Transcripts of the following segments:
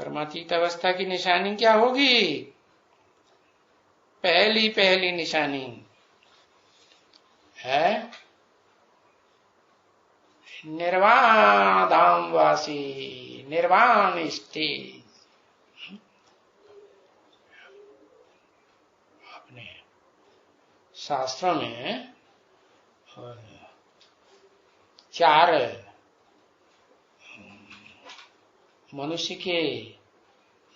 कर्मातीत अवस्था की निशानी क्या होगी? पहली निशानी है निर्वाण धाम वासी, निर्वाण स्टेज। अपने शास्त्रों में 4 मनुष्य के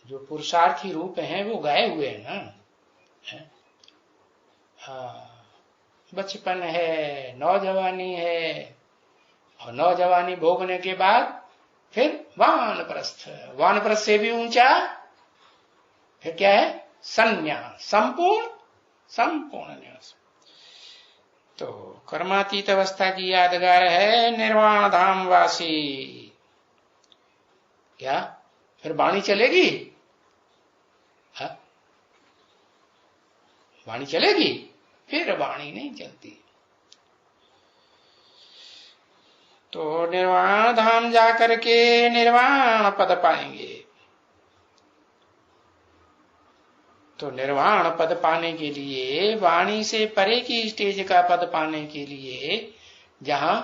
जो पुरुषार्थी रूप हैं वो गए हुए हैं ना। बचपन है, नौजवानी है, और नौजवानी भोगने के बाद फिर वानप्रस्थ, वानप्रस्थ से भी ऊंचा फिर क्या है? संन्यास, संपूर्ण न्यास। तो कर्मातीत अवस्था की यादगार है निर्वाण धाम वासी। क्या फिर वाणी चलेगी? वाणी चलेगी? फिर वाणी नहीं चलती। तो निर्वाण धाम जाकर के निर्वाण पद पाएंगे। तो निर्वाण पद पाने के लिए, वाणी से परे की स्टेज का पद पाने के लिए, जहां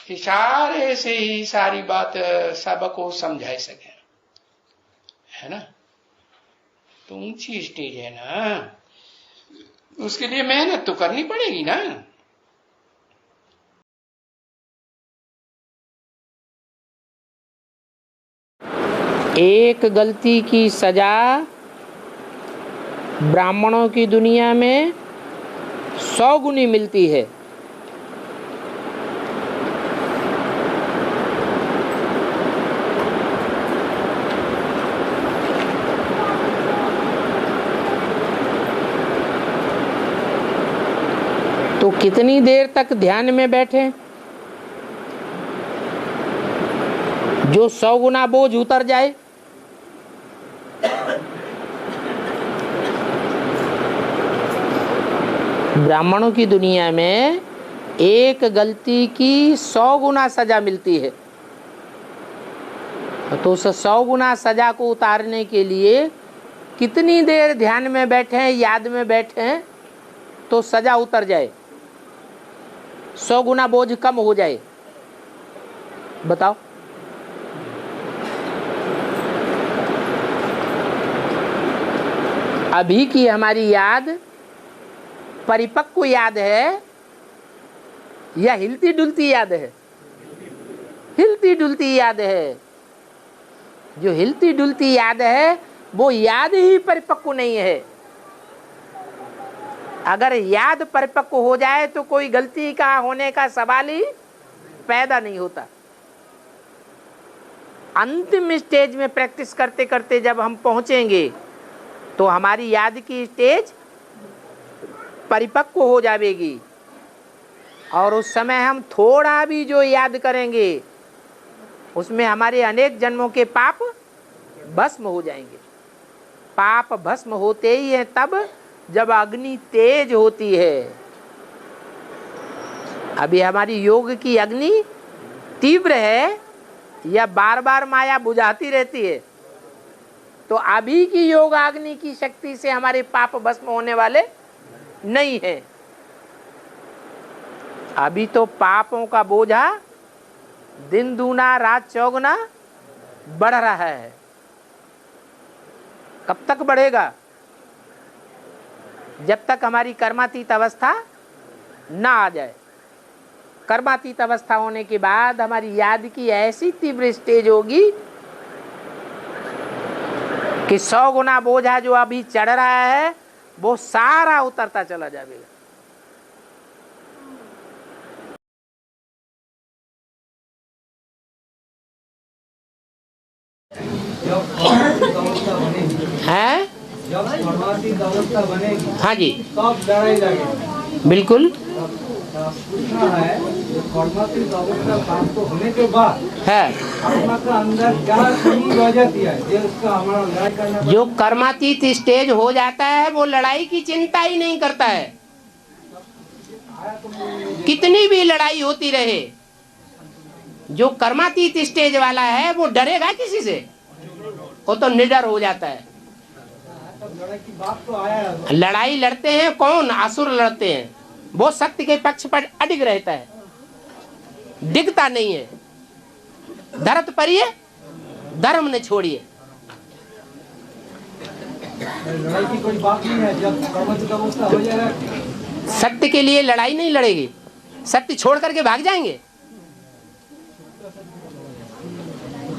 इशारे से ही सारी बात सबको समझा सके, है ना, तो ऊंची स्टेज है ना, उसके लिए मेहनत तो करनी पड़ेगी ना। एक गलती की सजा ब्राह्मणों की दुनिया में 100 गुनी मिलती है। तो कितनी देर तक ध्यान में बैठे जो 100 गुना बोझ उतर जाए? ब्राह्मणों की दुनिया में एक गलती की 100 गुना सजा मिलती है। तो उस 100 गुना सजा को उतारने के लिए कितनी देर ध्यान में बैठे, याद में बैठे तो सजा उतर जाए, 100 गुना बोझ कम हो जाए? बताओ। अभी की हमारी याद परिपक्व याद है या हिलती डुलती याद है? हिलती डुलती याद है। जो हिलती डुलती याद है वो याद ही परिपक्व नहीं है। अगर याद परिपक्व हो जाए तो कोई गलती का होने का सवाल ही पैदा नहीं होता। अंतिम स्टेज में प्रैक्टिस करते करते जब हम पहुंचेंगे तो हमारी याद की स्टेज परिपक्व हो जाएगी, और उस समय हम थोड़ा भी जो याद करेंगे उसमें हमारे अनेक जन्मों के पाप भस्म हो जाएंगे। पाप भस्म होते ही है तब जब अग्नि तेज होती है। अभी हमारी योग की अग्नि तीव्र है या बार बार माया बुझाती रहती है? तो अभी की योग अग्नि की शक्ति से हमारे पाप भस्म होने वाले नहीं है। अभी तो पापों का बोझा दिन दूना रात चौगुना बढ़ रहा है। कब तक बढ़ेगा? जब तक हमारी कर्मातीत अवस्था ना आ जाए। कर्मातीत अवस्था होने के बाद हमारी याद की ऐसी तीव्र स्टेज होगी कि 100 गुना बोझा जो अभी चढ़ रहा है वो सारा उतरता चला जाएगा। है? हाँ जी, बिल्कुल है। होने के बाद है अंदर क्या वजह है जो कर्मातीत स्टेज हो जाता है वो लड़ाई की चिंता ही नहीं करता है। कितनी भी लड़ाई होती रहे, जो कर्मातीत स्टेज वाला है वो डरेगा किसी से? वो तो निडर हो जाता है। तब लड़ाई की बात तो आया है। लड़ाई लड़ते हैं कौन? असुर लड़ते हैं। वो सत्य के पक्ष पर अडिग रहता है, डिगता नहीं है। धरत परिये धर्म ने छोड़िए। लड़ाई की कोई बात नहीं है। जब कर्मच का अवस्था हो जाएगा, सत्य के लिए लड़ाई नहीं लड़ेगी, सत्य छोड़ करके भाग जाएंगे।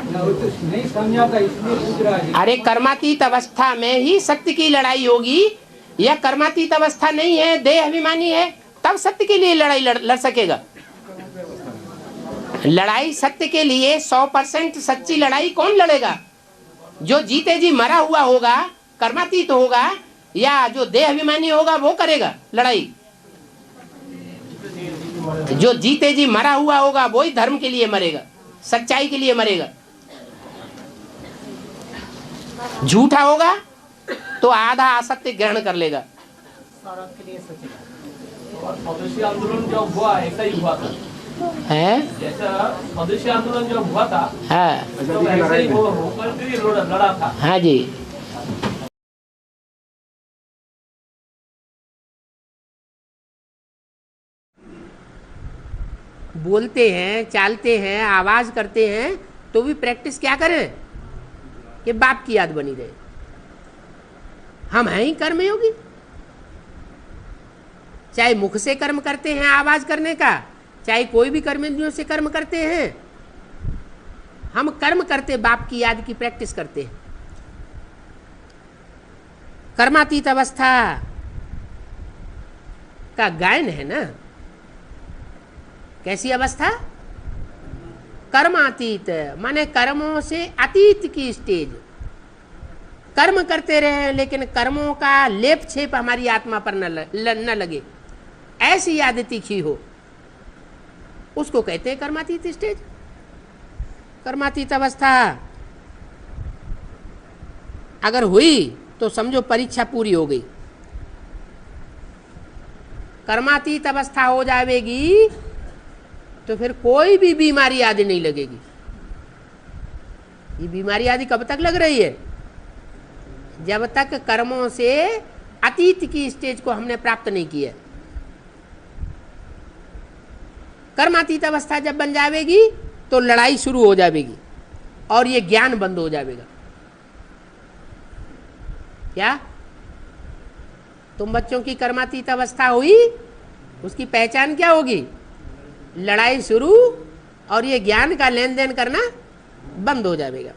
वो तो नहीं समझा था इसलिए पूछ रहा है। अरे कर्मातीत अवस्था में ही सत्य की लड़ाई होगी। यह कर्मातीत अवस्था नहीं है, देह अभिमानी है, तब सत्य के लिए लड़ाई लड़ सकेगा। लड़ाई सत्य के लिए 100% सच्ची लड़ाई कौन लड़ेगा? जो जीते जी मरा हुआ होगा, कर्मातीत होगा, या जो देह अभिमानी होगा वो करेगा लड़ाई। जो जीते जी मरा हुआ होगा वही धर्म के लिए मरेगा, सच्चाई के लिए मरेगा। झूठा होगा तो आधा असत्य ग्रहण कर लेगा। और स्वदेशी आंदोलन जब हुआ ऐसा ही हुआ था है जैसा स्वदेशी आंदोलन जब हुआ था हाँ तो ऐसे ही वो होकर के ही लड़ा था। हाँ जी। बोलते हैं, चालते हैं, आवाज करते हैं, तो भी प्रैक्टिस क्या करें कि बाप की याद बनी रहे। हम हैं ही कर्मयोगी। चाहे मुख से कर्म करते हैं आवाज करने का, चाहे कोई भी कर्मेंद्रियों से कर्म करते हैं, हम कर्म करते बाप की याद की प्रैक्टिस करते हैं। कर्मातीत अवस्था का गायन है ना। कैसी अवस्था? कर्मातीत माने कर्मों से अतीत की स्टेज। कर्म करते रहे लेकिन कर्मों का लेप छेप हमारी आत्मा पर न लगे, ऐसी याद तीखी हो, उसको कहते हैं कर्मातीत स्टेज। कर्मातीत अवस्था अगर हुई तो समझो परीक्षा पूरी हो गई। कर्मातीत अवस्था हो जाएगी तो फिर कोई भी बीमारी आदि नहीं लगेगी। ये बीमारी आदि कब तक लग रही है? जब तक कर्मों से अतीत की स्टेज को हमने प्राप्त नहीं किया। कर्मातीत अवस्था जब बन जाएगी तो लड़ाई शुरू हो जाएगी और ये ज्ञान बंद हो जाएगा। क्या तुम बच्चों की कर्मातीत अवस्था हुई, उसकी पहचान क्या होगी? लड़ाई शुरू और ये ज्ञान का लेन देन करना बंद हो जाएगा।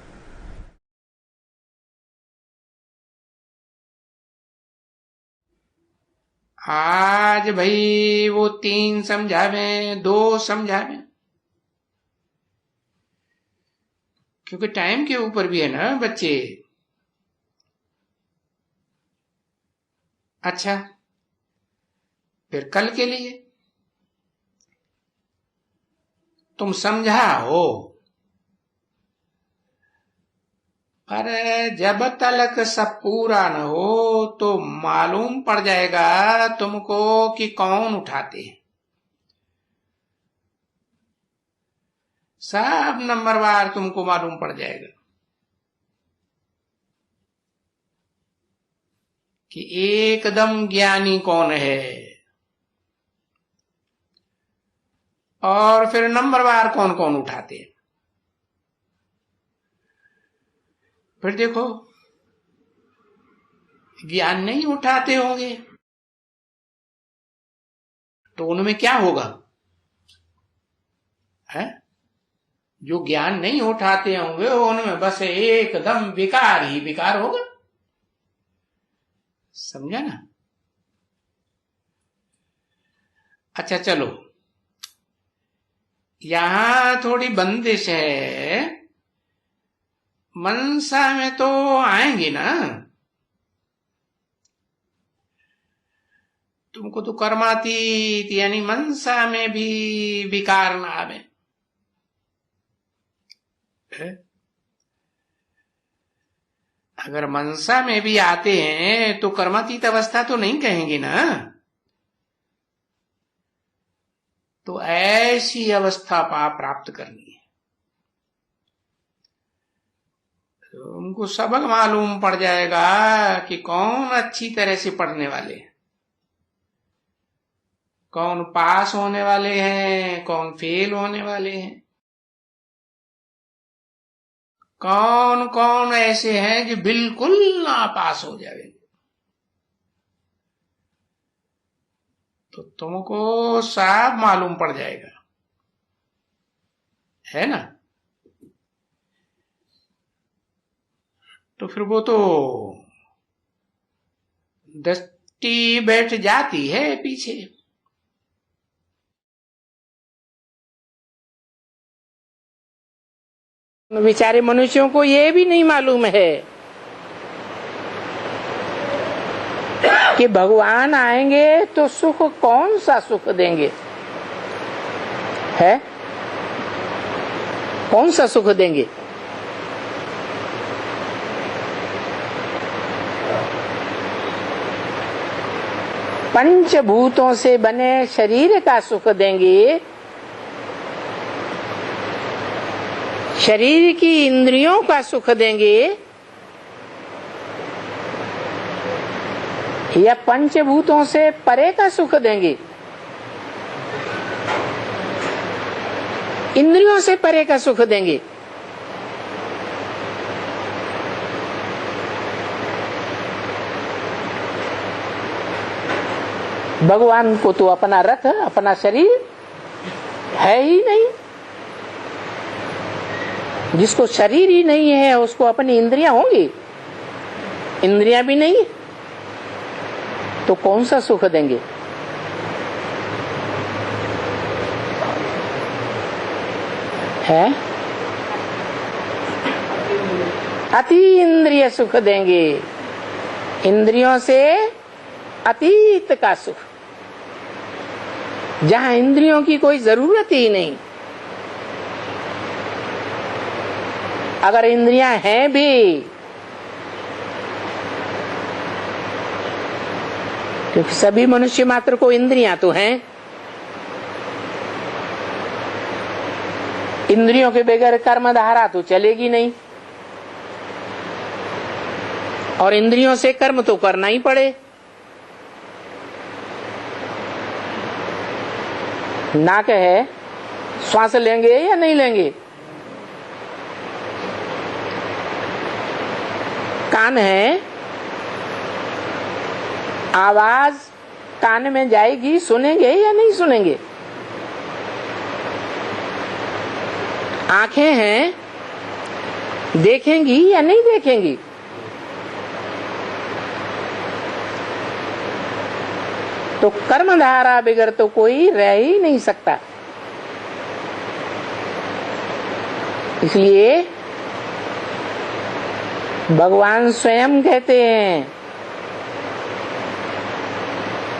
आज भाई वो 3 समझावे 2 समझावे, क्योंकि टाइम के ऊपर भी है ना बच्चे। अच्छा, फिर कल के लिए तुम समझाओ, पर जब तक सब पूरा न हो तो मालूम पड़ जाएगा तुमको कि कौन उठाते हैं। सब नंबरवार तुमको मालूम पड़ जाएगा कि एकदम ज्ञानी कौन है, और फिर नंबरवार कौन कौन उठाते हैं। फिर देखो, ज्ञान नहीं उठाते होंगे तो उनमें क्या होगा? है जो ज्ञान नहीं उठाते होंगे उनमें बस एकदम विकार ही विकार होगा। समझा ना? अच्छा चलो, यहां थोड़ी बंदिश है। मनसा में तो आएंगे ना, तुमको तो कर्मातीत यानी मनसा में भी विकार ना आवे। अगर मनसा में भी आते हैं तो कर्मातीत अवस्था तो नहीं कहेंगे ना। तो ऐसी अवस्था प्राप्त करनी है। तो उनको सबक मालूम पड़ जाएगा कि कौन अच्छी तरह से पढ़ने वाले हैं, कौन पास होने वाले हैं, कौन फेल होने वाले हैं, कौन कौन ऐसे हैं जो बिल्कुल ना पास हो जाएंगे। तो तुमको सब मालूम पड़ जाएगा, है ना। तो फिर वो तो दृष्टि बैठ जाती है पीछे। बेचारे मनुष्यों को ये भी नहीं मालूम है कि भगवान आएंगे तो सुख कौन सा सुख देंगे, है कौन सा सुख देंगे। पंचभूतों से बने शरीर का सुख देंगे, शरीर की इंद्रियों का सुख देंगे, या पंचभूतों से परे का सुख देंगे, इंद्रियों से परे का सुख देंगे। भगवान को तो अपना रथ, अपना शरीर है ही नहीं। जिसको शरीर ही नहीं है उसको अपनी इंद्रियां होंगी, इंद्रियां भी नहीं तो कौन सा सुख देंगे। है अति इंद्रिय सुख देंगे, इंद्रियों से अतीत का सुख, जहां इंद्रियों की कोई जरूरत ही नहीं। अगर इंद्रियां हैं भी, क्योंकि सभी मनुष्य मात्र को इंद्रियां तो हैं, इंद्रियों के बगैर कर्मधारा तो चलेगी नहीं, और इंद्रियों से कर्म तो करना ही पड़े। नाक है, श्वास लेंगे या नहीं लेंगे, कान है, आवाज कान में जाएगी, सुनेंगे या नहीं सुनेंगे। आंखें हैं, देखेंगी या नहीं देखेंगी। तो कर्मधारा बगैर तो कोई रह ही नहीं सकता। इसलिए भगवान स्वयं कहते हैं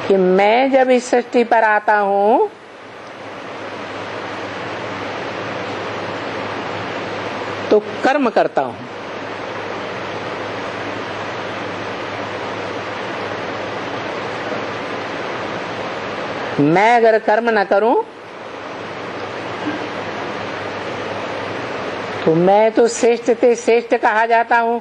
कि मैं जब इस सृष्टि पर आता हूं तो कर्म करता हूं। मैं अगर कर्म न करूं तो मैं तो श्रेष्ठ से श्रेष्ठ कहा जाता हूं।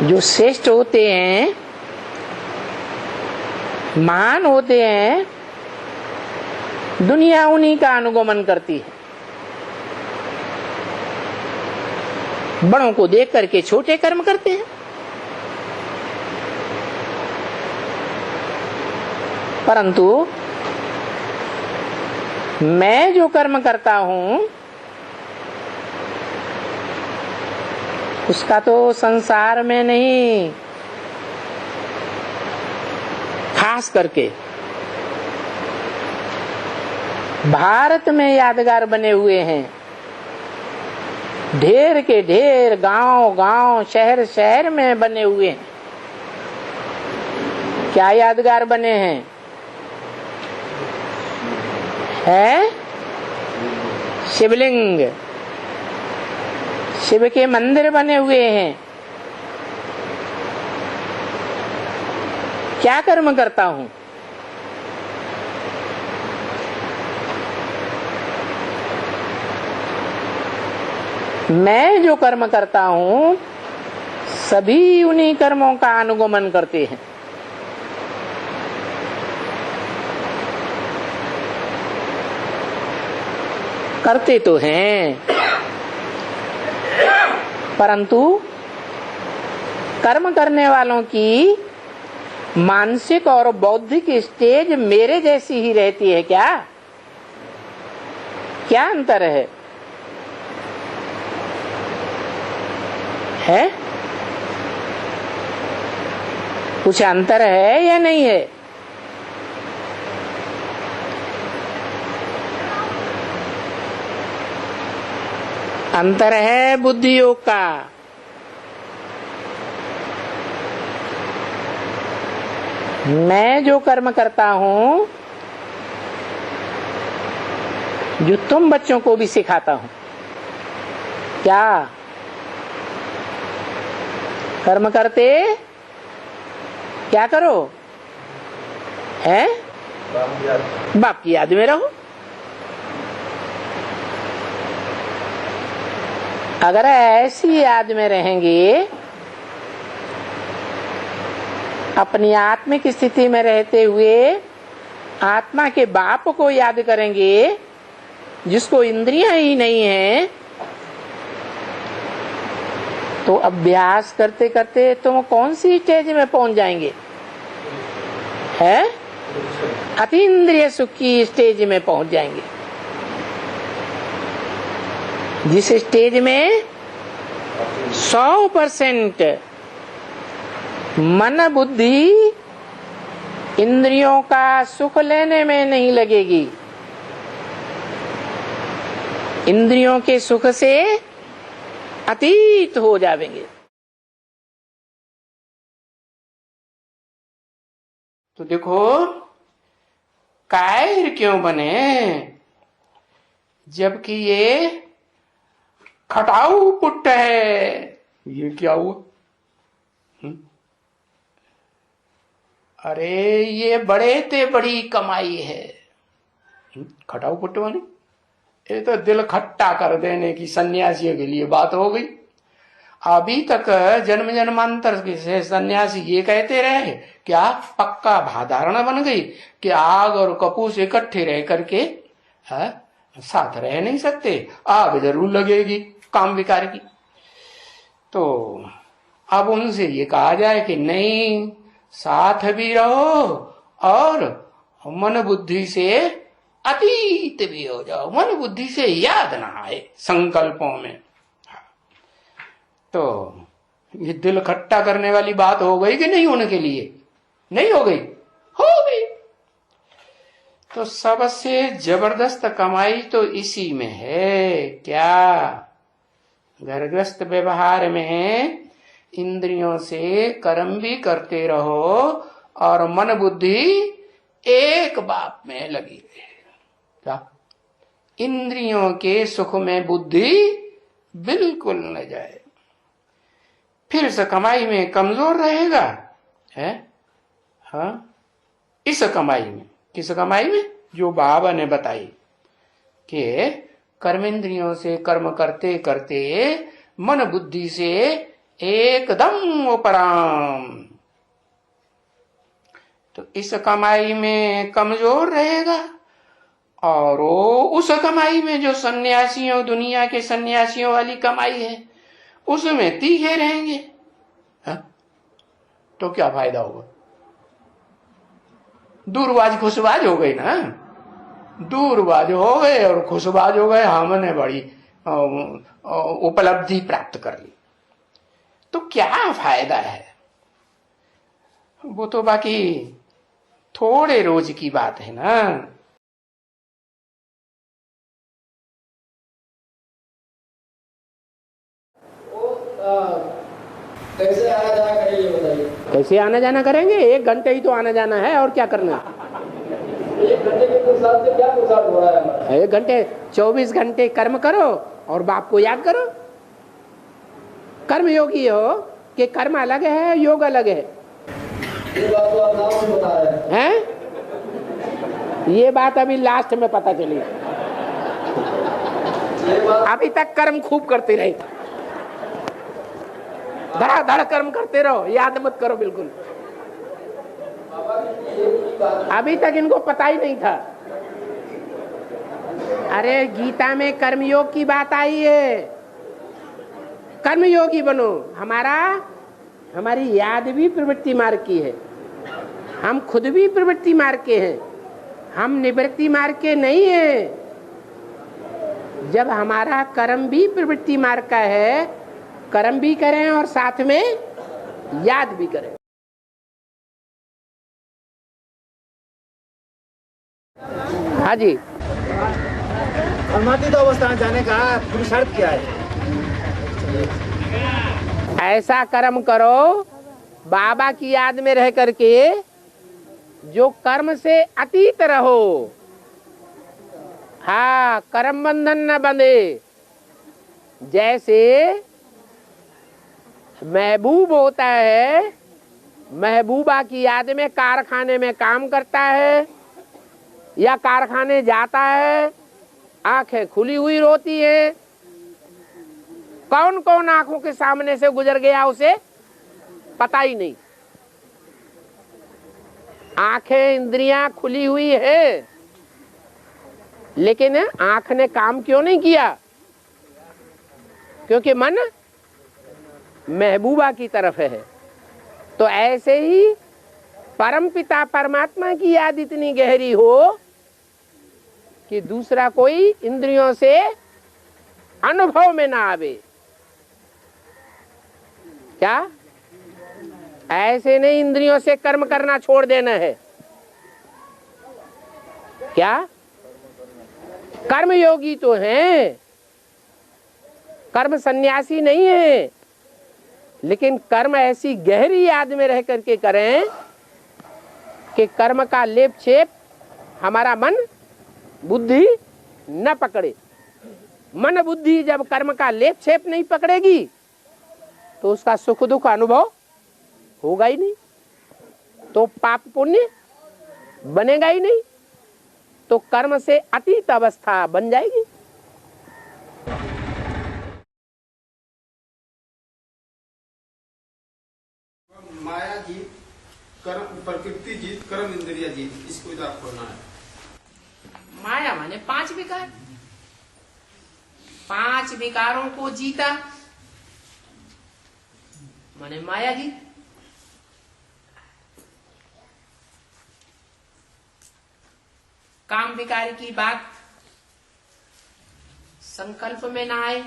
जो श्रेष्ठ होते हैं, महान होते हैं, दुनिया उन्हीं का अनुगमन करती है। बड़ों को देख करके छोटे कर्म करते हैं, परंतु मैं जो कर्म करता हूं उसका तो संसार में नहीं, खास करके भारत में यादगार बने हुए हैं। ढेर के ढेर गांव गांव, शहर शहर में बने हुए हैं। क्या यादगार बने हैं? है शिवलिंग, शिव के मंदिर बने हुए हैं। क्या कर्म करता हूं? मैं जो कर्म करता हूं सभी उन्हीं कर्मों का अनुगमन करते हैं। करते तो हैं, परंतु कर्म करने वालों की मानसिक और बौद्धिक स्टेज मेरे जैसी ही रहती है। क्या क्या अंतर है? कुछ अंतर है या नहीं है? अंतर है बुद्धि योग का। मैं जो कर्म करता हूं, जो तुम बच्चों को भी सिखाता हूं, क्या कर्म करते क्या करो? बाप की याद में रहो। अगर ऐसी याद में रहेंगे, अपनी आत्मिक स्थिति में रहते हुए आत्मा के बाप को याद करेंगे, जिसको इंद्रियां ही नहीं है, तो अभ्यास करते करते तुम कौन सी स्टेज में पहुंच जाएंगे? अतीन्द्रिय सुख की स्टेज में पहुंच जाएंगे, जिस स्टेज में 100% मन बुद्धि इंद्रियों का सुख लेने में नहीं लगेगी, इंद्रियों के सुख से अतीत हो जाएंगे। तो देखो, कायर क्यों बने, जबकि ये खटाऊ पुट्ट है। ये क्या हुआ? अरे ये बड़े ते बड़ी कमाई है। खटाऊ पुट्ट बने, ये तो दिल खट्टा कर देने की सन्यासियों के लिए बात हो गई। अभी तक जन्म जन्मांतर से सन्यासी ये कहते रहे, क्या पक्का भाधारणा बन गई कि आग और कपूस इकट्ठे रह करके साथ रह नहीं सकते, आग जरूर लगेगी काम विकार की। तो अब उनसे ये कहा जाए कि नहीं, साथ भी रहो और मन बुद्धि से अतीत भी हो जाओ, मन बुद्धि से याद ना आए संकल्पों में। तो ये दिल खट्टा करने वाली बात हो गई कि नहीं? उनके लिए नहीं हो गई? हो गई। तो सबसे जबरदस्त कमाई तो इसी में है। क्या? घरग्रस्त व्यवहार में इंद्रियों से कर्म भी करते रहो और मन बुद्धि एक बात में लगी रहे। क्या? इंद्रियों के सुख में बुद्धि बिल्कुल न जाए, फिर इस कमाई में कमजोर रहेगा। इस कमाई में, किस कमाई में? जो बाबा ने बताई कि कर्मेंद्रियों से कर्म करते करते मन बुद्धि से एकदम उपराम, तो इस कमाई में कमजोर रहेगा। और उस कमाई में जो सन्यासियों, दुनिया के सन्यासियों वाली कमाई है, उसमें तीखे रहेंगे। तो क्या फायदा होगा? दूरबाज खुशबाज हो गई ना, दूरबाज हो गए और खुशबाज हो गए, हमने बड़ी उपलब्धि प्राप्त कर ली। तो क्या फायदा है? वो तो बाकी थोड़े रोज की बात है ना। कैसे आना जाना करेंगे बताइए? कैसे आना जाना करेंगे? 1 घंटे ही तो आना जाना है, और क्या करना? 1 घंटे के पुरुषार्थ से क्या पुरुषार्थ हो रहा है हमारा? 1 घंटे 24 घंटे कर्म करो और बाप को याद करो। कर्म योगी हो कि कर्म अलग है, योग अलग है? ये बात तो आप नाम से बता रहे हैं। ये बात अभी लास्ट में पता चली। अभी तक कर्म खूब करते रहे, धड़ाधड़ कर्म करते रहो, याद मत करो बिल्कुल। अभी तक इनको पता ही नहीं था। अरे गीता में कर्मयोग की बात आई है, कर्मयोगी बनो। हमारी याद भी प्रवृत्ति मार्ग की है, हम खुद भी प्रवृत्ति मार्ग के हैं, हम निवृत्ति मार्ग के नहीं हैं। जब हमारा कर्म भी प्रवृत्ति मार्ग का है, कर्म भी करें और साथ में याद भी करें। हाँ जी, परमातीत अवस्था में जाने का पुरुषार्थ क्या है? ऐसा कर्म करो बाबा की याद में रह करके जो कर्म से अतीत रहो। हाँ, कर्म बंधन न बंधे। जैसे महबूब होता है, महबूबा की याद में कारखाने में काम करता है या कारखाने जाता है, आंखें खुली हुई रोती है। कौन कौन आंखों के सामने से गुजर गया उसे पता ही नहीं। आंखें, इंद्रियां खुली हुई है, लेकिन आंख ने काम क्यों नहीं किया? क्योंकि मन महबूबा की तरफ है। तो ऐसे ही परमपिता परमात्मा की याद इतनी गहरी हो कि दूसरा कोई इंद्रियों से अनुभव में ना आवे। क्या ऐसे नहीं इंद्रियों से कर्म करना छोड़ देना है? क्या कर्म योगी तो हैं, कर्म सन्यासी नहीं है, लेकिन कर्म ऐसी गहरी याद में रह करके करें कि कर्म का लेप छेप हमारा मन बुद्धि न पकड़े। मन बुद्धि जब कर्म का लेप छेप नहीं पकड़ेगी तो उसका सुख दुख अनुभव होगा ही नहीं, तो पाप पुण्य बनेगा ही नहीं, तो कर्म से अतीत अवस्था बन जाएगी। माया जीत, कर्म प्रकृति जीत, कर्म इंद्रिया जीत, इसको इधर खोलना है। माया माने 5 विकार, 5 विकारों को जीता माने माया जीत। काम विकार की बात संकल्प में ना आए,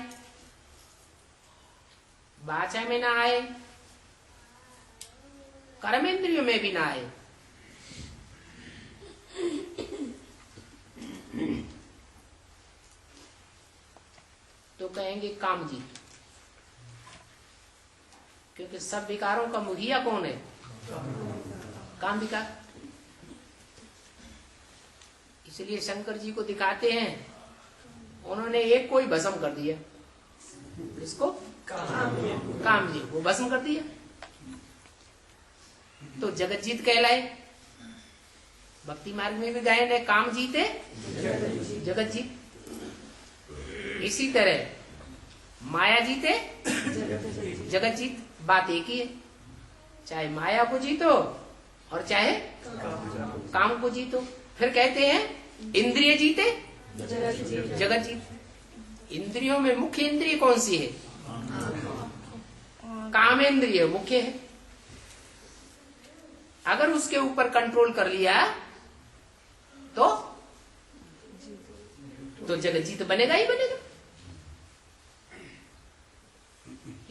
वाचा में ना आए, कर्मेंद्रियों में भी ना आए। तो कहेंगे काम जीत, क्योंकि सब विकारों का मुखिया कौन है? काम विकार। इसलिए शंकर जी को दिखाते हैं, उन्होंने एक को ही भस्म कर दिया। इसको काम जी वो भस्म कर दिया, तो जगत जीत कहलाए। भक्ति मार्ग में भी गायन है, काम जीते जगत जीत। इसी तरह माया जीते जगत जीत, बात एक ही है। चाहे माया को जीतो और चाहे काम को जीतो। फिर कहते हैं इंद्रिय जीते जगत जीत। इंद्रियों में मुख्य इंद्रिय कौन सी है? कामेंद्रिय मुख्य है। अगर उसके ऊपर कंट्रोल कर लिया तो जगत जीत बनेगा ही बनेगा।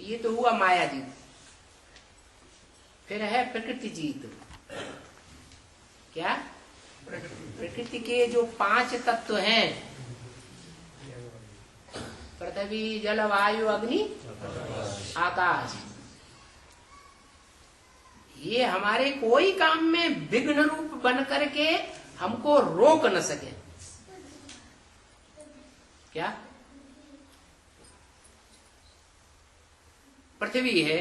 ये तो हुआ माया जीत। फिर है प्रकृति जीत। क्या? प्रकृति के जो 5 तत्व हैं, पृथ्वी जल वायु अग्नि आकाश, ये हमारे कोई काम में विघ्न रूप बन करके हमको रोक न सके। क्या? पृथ्वी है,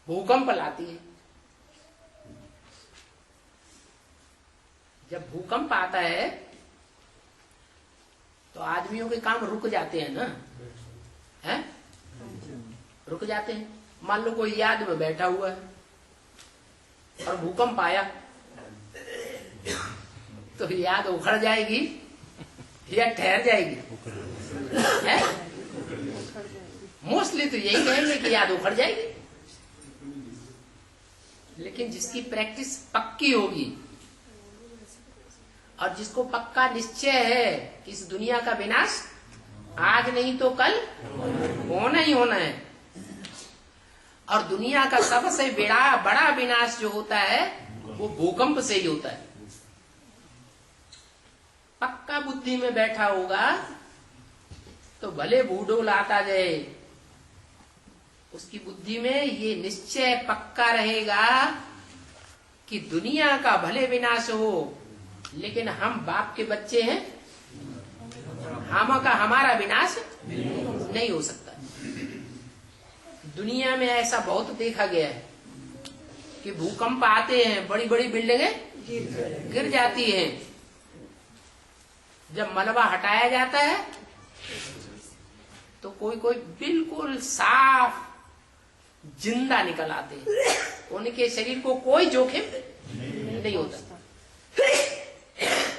भूकंप लाती है। जब भूकंप आता है तो आदमियों के काम रुक जाते हैं ना, हैं? रुक जाते हैं। मान लो कोई याद में बैठा हुआ है और भूकंप आया, तो याद उखड़ जाएगी या ठहर जाएगी? मोस्टली तो यही कहेंगे कि याद उखड़ जाएगी। लेकिन जिसकी प्रैक्टिस पक्की होगी और जिसको पक्का निश्चय है कि इस दुनिया का विनाश आज नहीं तो कल होना ही होना है, और दुनिया का सबसे बड़ा विनाश जो होता है वो भूकंप से ही होता है। पक्का बुद्धि में बैठा होगा तो भले भूडोल आता जाए, उसकी बुद्धि में ये निश्चय पक्का रहेगा कि दुनिया का भले विनाश हो, लेकिन हम बाप के बच्चे हैं, हमारा विनाश नहीं हो सकता। दुनिया में ऐसा बहुत देखा गया है कि भूकंप आते हैं, बड़ी बड़ी बिल्डिंगें गिर जाती हैं, जब मलबा हटाया जाता है तो कोई कोई बिल्कुल साफ जिंदा निकल आते हैं, उनके शरीर को कोई जोखिम नहीं होता।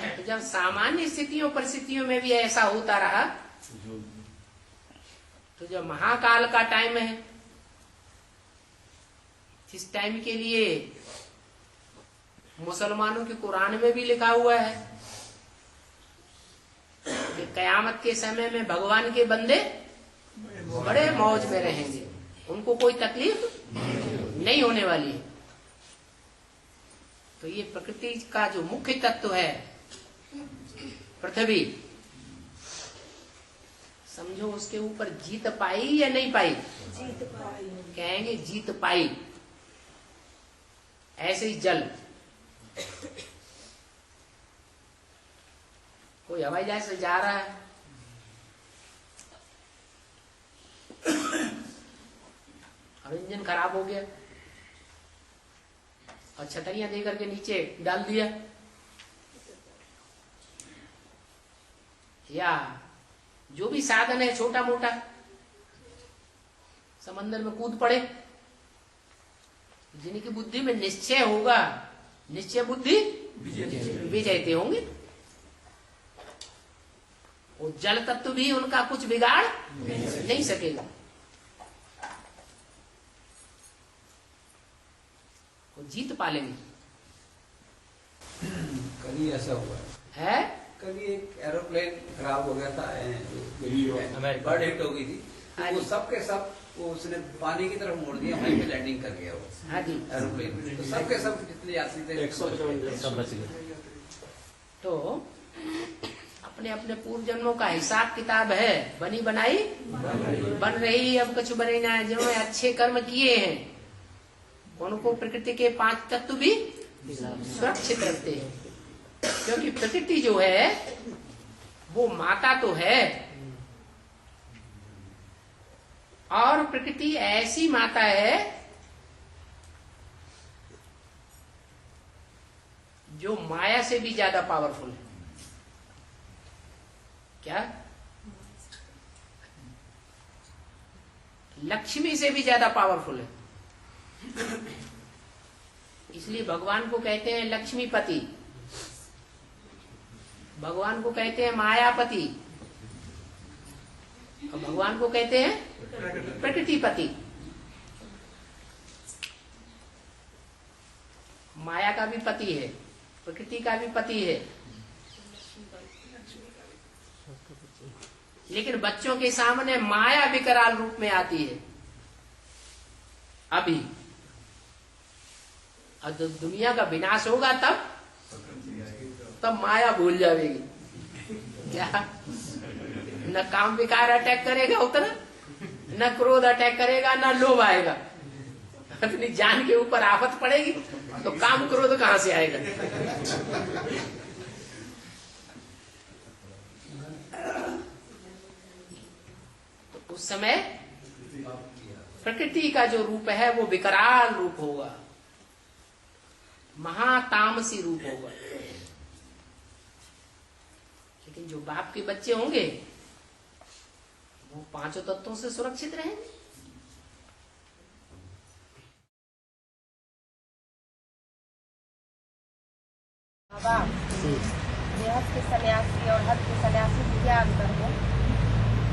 तो जब सामान्य स्थितियों परिस्थितियों में भी ऐसा होता रहा, तो जब महाकाल का टाइम है, जिस टाइम के लिए मुसलमानों के कुरान में भी लिखा हुआ है कि कयामत के समय में भगवान के बंदे बड़े मौज में रहेंगे, उनको कोई तकलीफ नहीं होने वाली है। तो ये प्रकृति का जो मुख्य तत्व है पृथ्वी, समझो उसके ऊपर जीत पाई या नहीं पाई? जीत पाई। कहेंगे जीत पाई। ऐसे ही जल, कोई हवाई जहाज से जा रहा है, और इंजन खराब हो गया और छतरियां दे करके नीचे डाल दिया, या जो भी साधन है छोटा मोटा, समंदर में कूद पड़े, जिनकी बुद्धि में निश्चय होगा, निश्चय बुद्धि विजयते होंगे, वो जल तत्व भी उनका कुछ बिगाड़ नहीं सकेगा, वो जीत पालेंगे। कभी ऐसा हुआ है कभी एक एरोप्लेन खराब हो गया था, बर्ड हिट हो गई थी, तो वो सबके सब वो उसने पानी की तरफ मोड़ दिया, वहीं पे लैंडिंग कर गया वो। हाँ जी। एरोप्लेन तो सबके सब जितने यात्री थे सब बच गए। तो अपने अपने पूर्व जन्मों का हिसाब किताब है, बनी बनाई बन रही, अब कुछ बने ना। जिन्होंने अच्छे कर्म किए हैं उनको प्रकृति के 5 तत्व भी सुरक्षित रखते हैं, क्योंकि प्रकृति जो है वो माता तो है, और प्रकृति ऐसी माता है जो माया से भी ज्यादा पावरफुल है। क्या? लक्ष्मी से भी ज्यादा पावरफुल है। इसलिए भगवान को कहते हैं लक्ष्मीपति, भगवान को कहते हैं मायापति, और भगवान को कहते हैं प्रकृतिपति। माया का भी पति है, प्रकृति का भी पति है, लेकिन बच्चों के सामने माया विकराल रूप में आती है अभी, और जब दुनिया का विनाश होगा तब माया भूल जाएगी। क्या? न काम विकार अटैक करेगा उतना, न क्रोध अटैक करेगा, न लोभ आएगा। अपनी जान के ऊपर आफत पड़ेगी तो काम क्रोध कहां से आएगा? तो उस समय प्रकृति का जो रूप है वो विकराल रूप होगा, महातामसी रूप होगा। लेकिन जो बाप के बच्चे होंगे वो पांचों तत्वों से सुरक्षित रहेंगे। बेहद के सन्यासी और हद के सन्यासी में क्या अंतर है?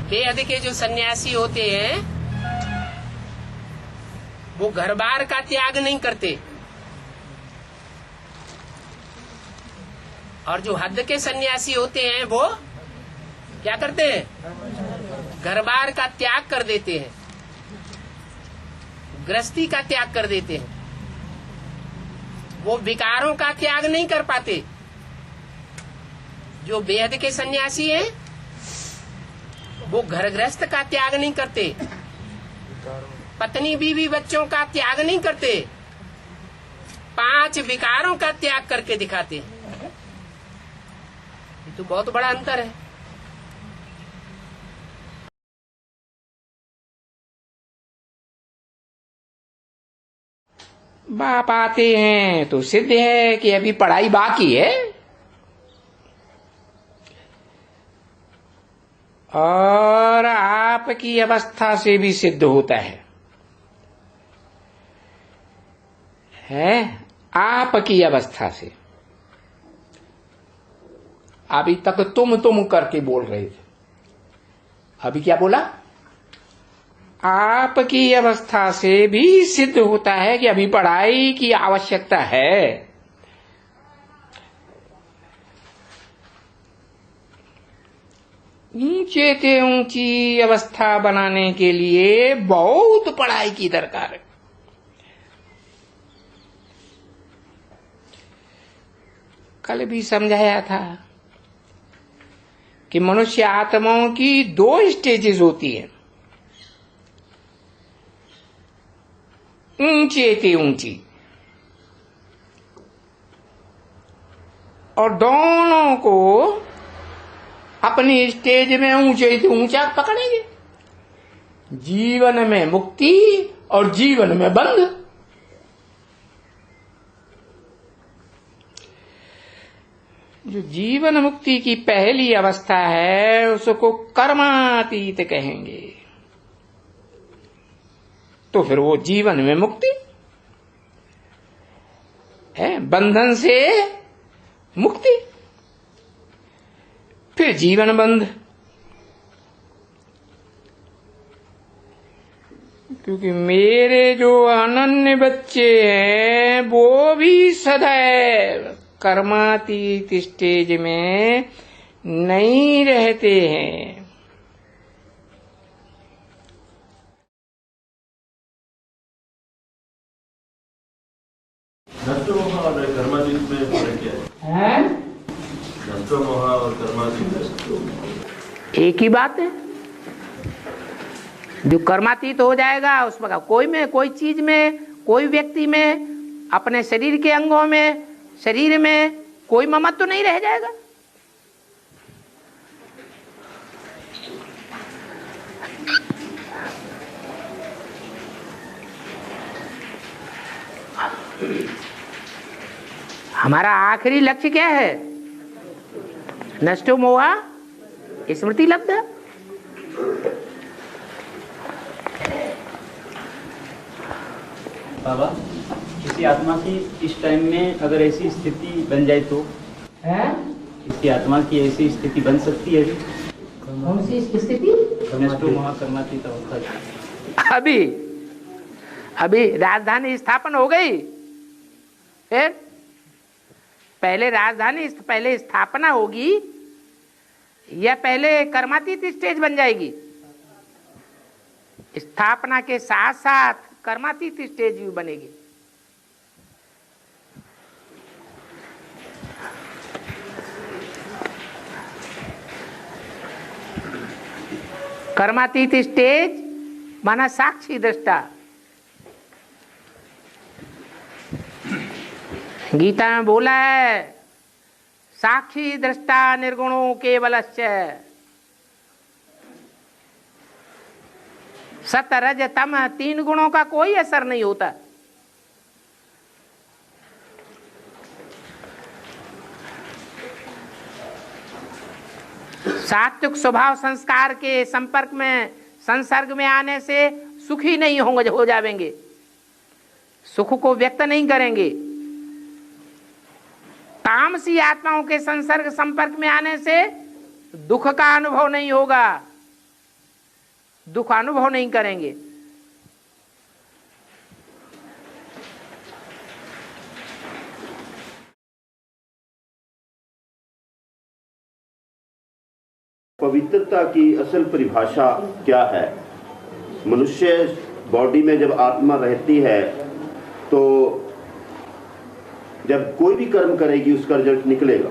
बेहद के जो सन्यासी होते हैं वो घर बार का त्याग नहीं करते, और जो हद के सन्यासी होते हैं वो क्या करते हैं? घर बार का त्याग कर देते हैं, गृहस्थी का त्याग कर देते हैं। वो विकारों का त्याग नहीं कर पाते। जो बेहद के सन्यासी हैं वो घर गृहस्थ का त्याग नहीं करते, पत्नी बीवी बच्चों का त्याग नहीं करते, 5 विकारों का त्याग करके दिखाते हैं। ये तो बहुत बड़ा अंतर है। बाप आते हैं तो सिद्ध है कि अभी पढ़ाई बाकी है, और आपकी अवस्था से भी सिद्ध होता है आपकी अवस्था से। अभी तक तुम करके बोल रहे थे, अभी क्या बोला? आपकी अवस्था से भी सिद्ध होता है कि अभी पढ़ाई की आवश्यकता है। ऊंचे से ऊंची अवस्था बनाने के लिए बहुत पढ़ाई की दरकार है। कल भी समझाया था कि मनुष्य आत्माओं की 2 स्टेजेस होती है, ऊंचे से ऊंची, और दोनों को अपनी स्टेज में ऊंचे से ऊंचा पकड़ेंगे। जीवन में मुक्ति और जीवन में बंध। जो जीवन मुक्ति की पहली अवस्था है उसको कर्मातीत कहेंगे। तो फिर वो जीवन में मुक्ति है, बंधन से मुक्ति, फिर जीवन बंध। क्योंकि मेरे जो अनन्य बच्चे हैं वो भी सदैव कर्मातीत स्टेज में नहीं रहते हैं। नष्टमोह और कर्मातीत में फर्क क्या है? नष्टमोह और कर्मातीत एक ही बात है। जो कर्मातीत हो जाएगा उसमें कोई चीज में, कोई व्यक्ति में, अपने शरीर के अंगों में, शरीर में कोई ममत्व तो नहीं रह जाएगा। हमारा आखिरी लक्ष्य क्या है? नष्टो मोहा स्मृति लब्ध। बाबा, किसी आत्मा की इस टाइम में अगर ऐसी स्थिति बन जाए तो किसी आत्मा की ऐसी स्थिति बन सकती है? कौन सी स्थिति? नष्टो मोहा कर्मातीत अवस्था। अभी राजधानी स्थापन हो गई, फिर पहले स्थापना होगी या पहले कर्मातीत स्टेज बन जाएगी? स्थापना के साथ साथ कर्मातीत स्टेज भी बनेगी। कर्मातीत स्टेज माना साक्षी दृष्टा। गीता में बोला है साक्षी दृष्टा निर्गुणो केवलस्य। सत रज तम 3 गुणों का कोई असर नहीं होता। सात्विक स्वभाव संस्कार के संपर्क में, संसर्ग में आने से सुखी नहीं होंगे, हो जाएंगे, सुख को व्यक्त नहीं करेंगे। तामसी आत्माओं के संसर्ग संपर्क में आने से दुख का अनुभव नहीं होगा, दुख अनुभव नहीं करेंगे। पवित्रता की असल परिभाषा क्या है? मनुष्य बॉडी में जब आत्मा रहती है तो जब कोई भी कर्म करेगी उसका रिजल्ट निकलेगा।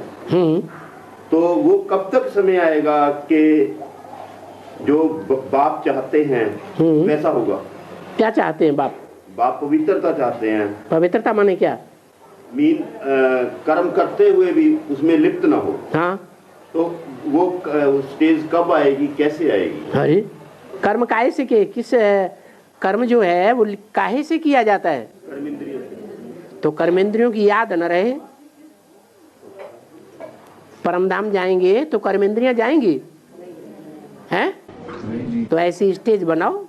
तो वो कब तक समय आएगा कि जो बाप चाहते हैं वैसा होगा? क्या चाहते हैं बाप? बाप पवित्रता चाहते हैं। पवित्रता माने क्या? मीन कर्म करते हुए भी उसमें लिप्त ना हो। हाँ, तो वो स्टेज कब आएगी, कैसे आएगी? अरे कर्म काहे से के, किस कर्म जो है वो काहे से किया जाता है? कर्मेंद्रिय। तो कर्मेंद्रियों की याद न रहे, परमधाम जाएंगे तो कर्मेंद्रियां जाएंगी हैं? तो ऐसी स्टेज बनाओ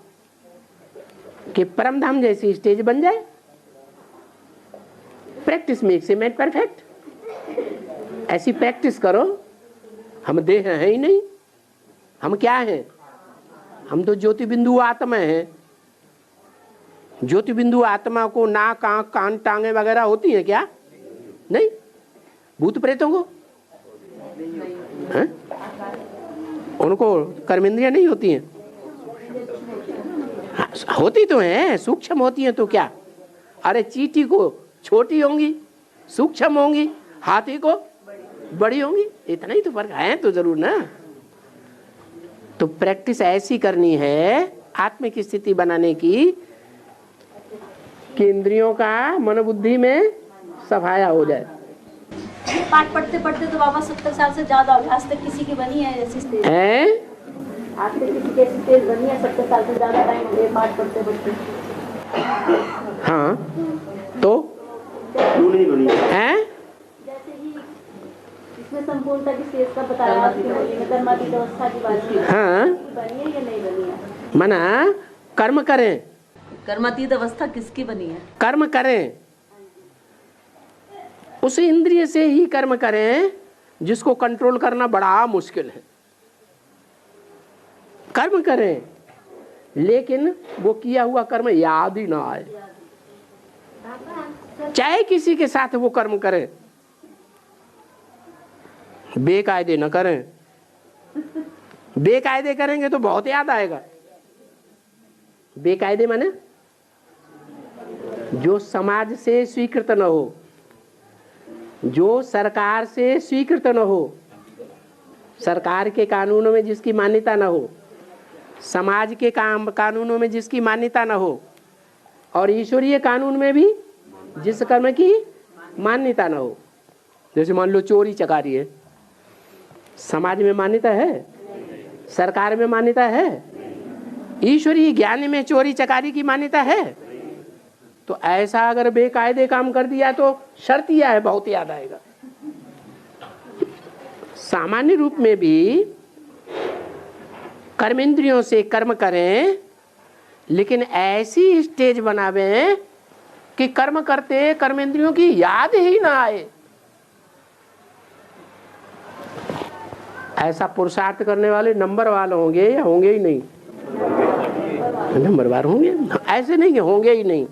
कि परमधाम जैसी स्टेज बन जाए। Practice makes a man perfect. ऐसी प्रैक्टिस करो। हम देह हैं ही नहीं, हम क्या हैं? हम तो ज्योति बिंदु आत्मा हैं। ज्योति बिंदु आत्मा को नाक, आंख, कान, टांगे वगैरह होती हैं क्या? नहीं। भूत प्रेतों को हैं? उनको कर्मेंद्रियां नहीं होती हैं? हाँ, होती तो हैं, सूक्ष्म होती हैं। तो क्या? अरे चींटी को छोटी होंगी, सूक्ष्म होंगी, हाथी को बड़ी होंगी, इतना ही तो फर्क है तो जरूर ना। तो प्रैक्टिस ऐसी करनी है आत्मा की स्थिति बनाने की कि इंद्रियों का मन बुद्धि में सफाया हो जाए। पाठ पढ़ते पढ़ते तो बाबा 70 साल से ज्यादा हो गया, आज तक किसी की बनी है ऐसी स्टेज? आज तक किसी की ऐसी स्टेज बनी है? 70 साल से ज्यादा टाइम हो गया पाठ पढ़ते पढ़ते। हाँ, तो क्यों नहीं बनी है? जैसे ही इसमें संपूर्णता की स्टेज का बताया, कर्मातीत अवस्था की बात की। हाँ, बनी है या नहीं बनी है? मना कर्म करें। कर्मातीत अवस्था किसकी बनी है? कर्म करें, उस इंद्रिय से ही कर्म करें जिसको कंट्रोल करना बड़ा मुश्किल है। कर्म करें लेकिन वो किया हुआ कर्म याद ही ना आए। चाहे किसी के साथ वो कर्म करें, बेकायदे न करें। बेकायदे करेंगे तो बहुत याद आएगा। बेकायदे माने जो समाज से स्वीकृत न हो, जो सरकार से स्वीकृत न हो, सरकार के कानूनों में जिसकी मान्यता न हो, समाज के कानूनों में जिसकी मान्यता न हो, और ईश्वरीय कानून में भी जिस कर्म की मान्यता न हो। जैसे मान लो चोरी चकारी है, समाज में मान्यता है, सरकार में मान्यता है, ईश्वरीय ज्ञान में चोरी चकारी की मान्यता है। तो ऐसा अगर बेकायदे काम कर दिया तो शर्तिया है, बहुत याद आएगा। सामान्य रूप में भी कर्मेंद्रियों से कर्म करें, लेकिन ऐसी स्टेज बनावें कि कर्म करते कर्मेंद्रियों की याद ही ना आए। ऐसा पुरुषार्थ करने वाले नंबर वाले होंगे या होंगे ही नहीं? नंबरवार होंगे, ऐसे नहीं होंगे ही नहीं,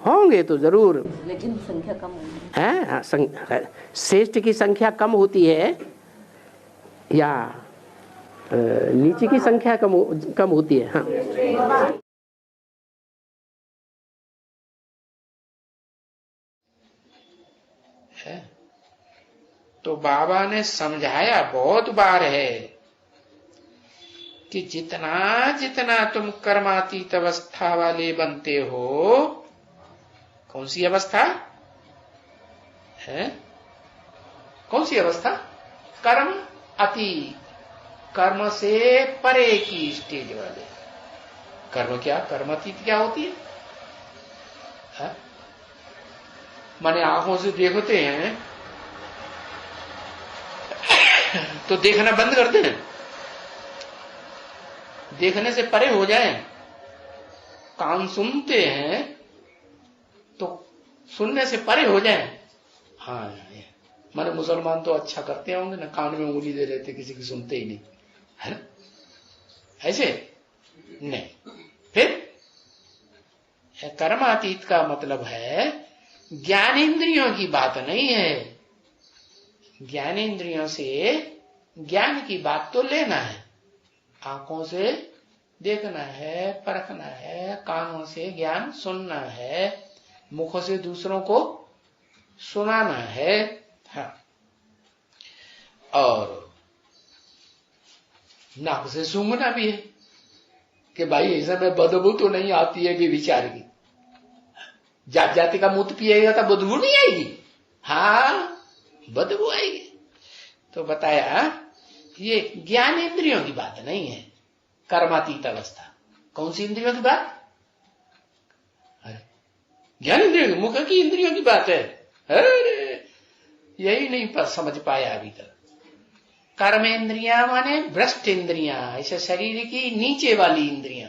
होंगे तो जरूर, लेकिन संख्या कम होगी है। हाँ, श्रेष्ठ की संख्या कम होती है या नीचे की संख्या कम होती है? हाँ, है। तो बाबा ने समझाया बहुत बार है कि जितना जितना तुम कर्मातीत अवस्था वाले बनते हो, कौन सी अवस्था है? कौन सी अवस्था? कर्म अतीत, कर्म से परे की स्टेज वाले। कर्म क्या, कर्मातीत क्या होती है? माने आंखों से देखते हैं तो देखना बंद कर दें, देखने से परे हो जाए। कान सुनते हैं तो सुनने से परे हो जाए। हाँ, माने मुसलमान तो अच्छा करते होंगे ना, कान में उंगली दे देते, किसी की सुनते ही नहीं, है ना? ऐसे नहीं। फिर कर्मातीत का मतलब है ज्ञानेंद्रियों की बात नहीं है। ज्ञानेंद्रियों से ज्ञान की बात तो लेना है, आंखों से देखना है, परखना है, कानों से ज्ञान सुनना है, मुखों से दूसरों को सुनाना है। हाँ, और नाक से सूंघना भी है कि भाई ऐसे में बदबू तो नहीं आती है कि विचार की। जात जाति का मूत्र पिएगा तो बदबू नहीं आएगी? हाँ, बदबू आएगी। तो बताया ये ज्ञानेंद्रियों की बात नहीं है, कर्मातीत अवस्था। कौन सी इंद्रियों की बात? अरे ज्ञानेंद्रियों की, मुख की इंद्रियों की बात है। अरे यही नहीं समझ पाया अभी तक। कर्मेंद्रियां माने भ्रष्ट इंद्रियां, ऐसे शरीर की नीचे वाली इंद्रियां।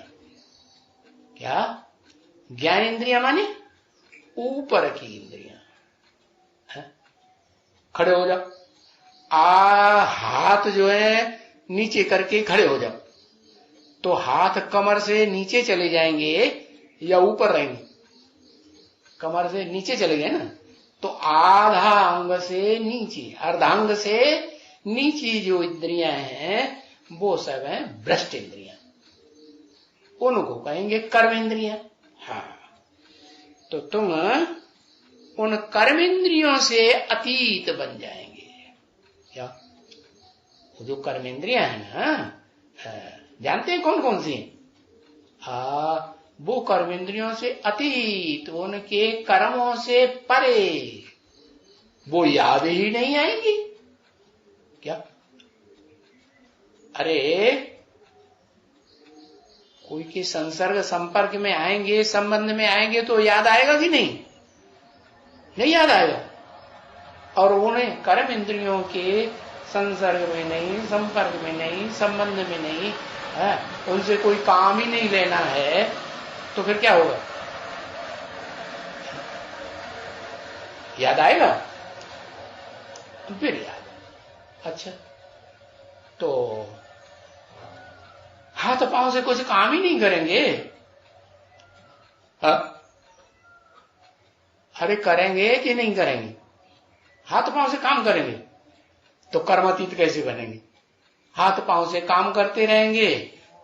क्या? ज्ञानेंद्रियां माने ऊपर की इंद्रियां। खड़े हो जाओ, हाथ जो है नीचे करके खड़े हो जाओ, तो हाथ कमर से नीचे चले जाएंगे या ऊपर रहेंगे? कमर से नीचे चले गए ना, तो आधा अंग से नीचे, अर्धांग से नीचे जो इंद्रियां हैं वो सब हैं भ्रष्ट इंद्रियां, उनको कहेंगे कर्मेंद्रियां। हाँ, तो तुम उन कर्मेंद्रियों से अतीत बन जाएंगे। क्या? वो जो कर्मेंद्रियां हैं ना, जानते हैं कौन कौन सी? वो कर्मेंद्रियों से अतीत, उनके कर्मों से परे, वो याद ही नहीं आएंगी। क्या? अरे कोई के संसर्ग संपर्क में आएंगे, संबंध में आएंगे तो याद आएगा कि नहीं? नहीं याद आएगा। और उन्हें कर्म इंद्रियों के संसर्ग में नहीं, संपर्क में नहीं, संबंध में नहीं है, उनसे कोई काम ही नहीं लेना है, तो फिर क्या होगा? याद आएगा? फिर याद। अच्छा, तो हाथ पांव से कुछ काम ही नहीं करेंगे? अरे करेंगे कि नहीं करेंगे? हाथ पांव से काम करेंगे तो कर्मातीत कैसे बनेंगे? हाथ पांव से काम करते रहेंगे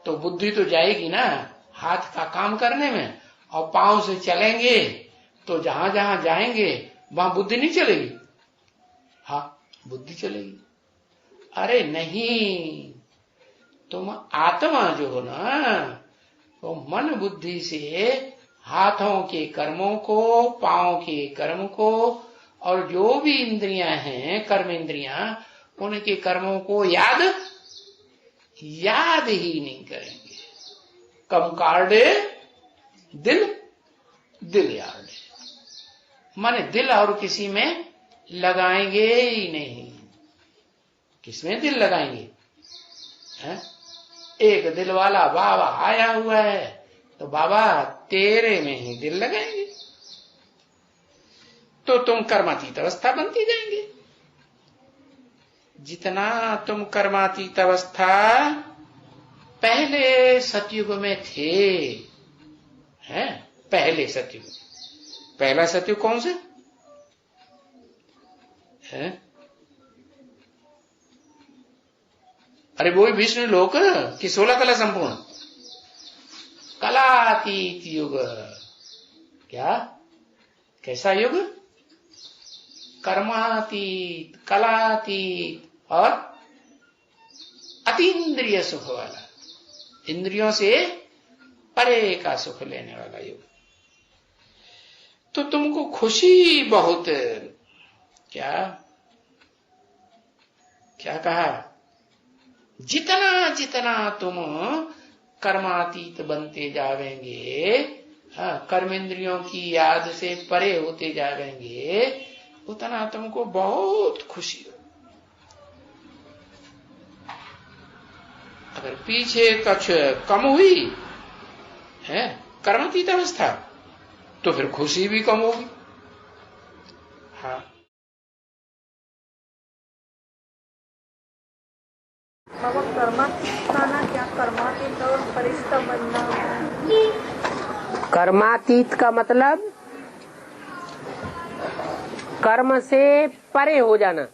तो बुद्धि तो जाएगी ना हाथ का काम करने में, और पांव से चलेंगे तो जहां जहां जाएंगे वहां बुद्धि नहीं चलेगी? हाँ, बुद्धि चलेगी। अरे नहीं, तुम आत्मा जो हो ना, वो मन बुद्धि से हाथों के कर्मों को, पांव के कर्म को, और जो भी इंद्रियां हैं कर्मेंद्रियां, उनके कर्मों को याद ही नहीं करेंगे। कम कार्डे दिल, दिल यार्डे, माने दिल और किसी में लगाएंगे ही नहीं। किसमें दिल लगाएंगे? है? एक दिल वाला बाबा आया हुआ है तो बाबा तेरे में ही दिल लगाएंगे, तो तुम कर्मातीत अवस्था बनती जाएंगे। जितना तुम कर्मातीत अवस्था पहले सतयुग में थे, हैं? पहले सतयुग, पहला सतयुग कौन से है? अरे वो विष्णु लोक कि 16 कला संपूर्ण कलातीत युग। क्या? कैसा युग? कर्मातीत, कलातीत और अतीन्द्रिय सुख वाला, इंद्रियों से परे का सुख लेने वाला युग। तो तुमको खुशी बहुत, क्या क्या कहा? जितना जितना तुम कर्मातीत बनते जावेंगे, कर्मेंद्रियों की याद से परे होते जावेंगे, उतना तुमको बहुत खुशी हो। अगर पीछे कुछ कम हुई है कर्मातीत अवस्था, तो फिर खुशी भी कम होगी। हाँ, बाबा कर्मातीत खाना क्या कर्मातीत और फरिश्ता बनना? कर्मातीत का मतलब कर्म से परे हो जाना।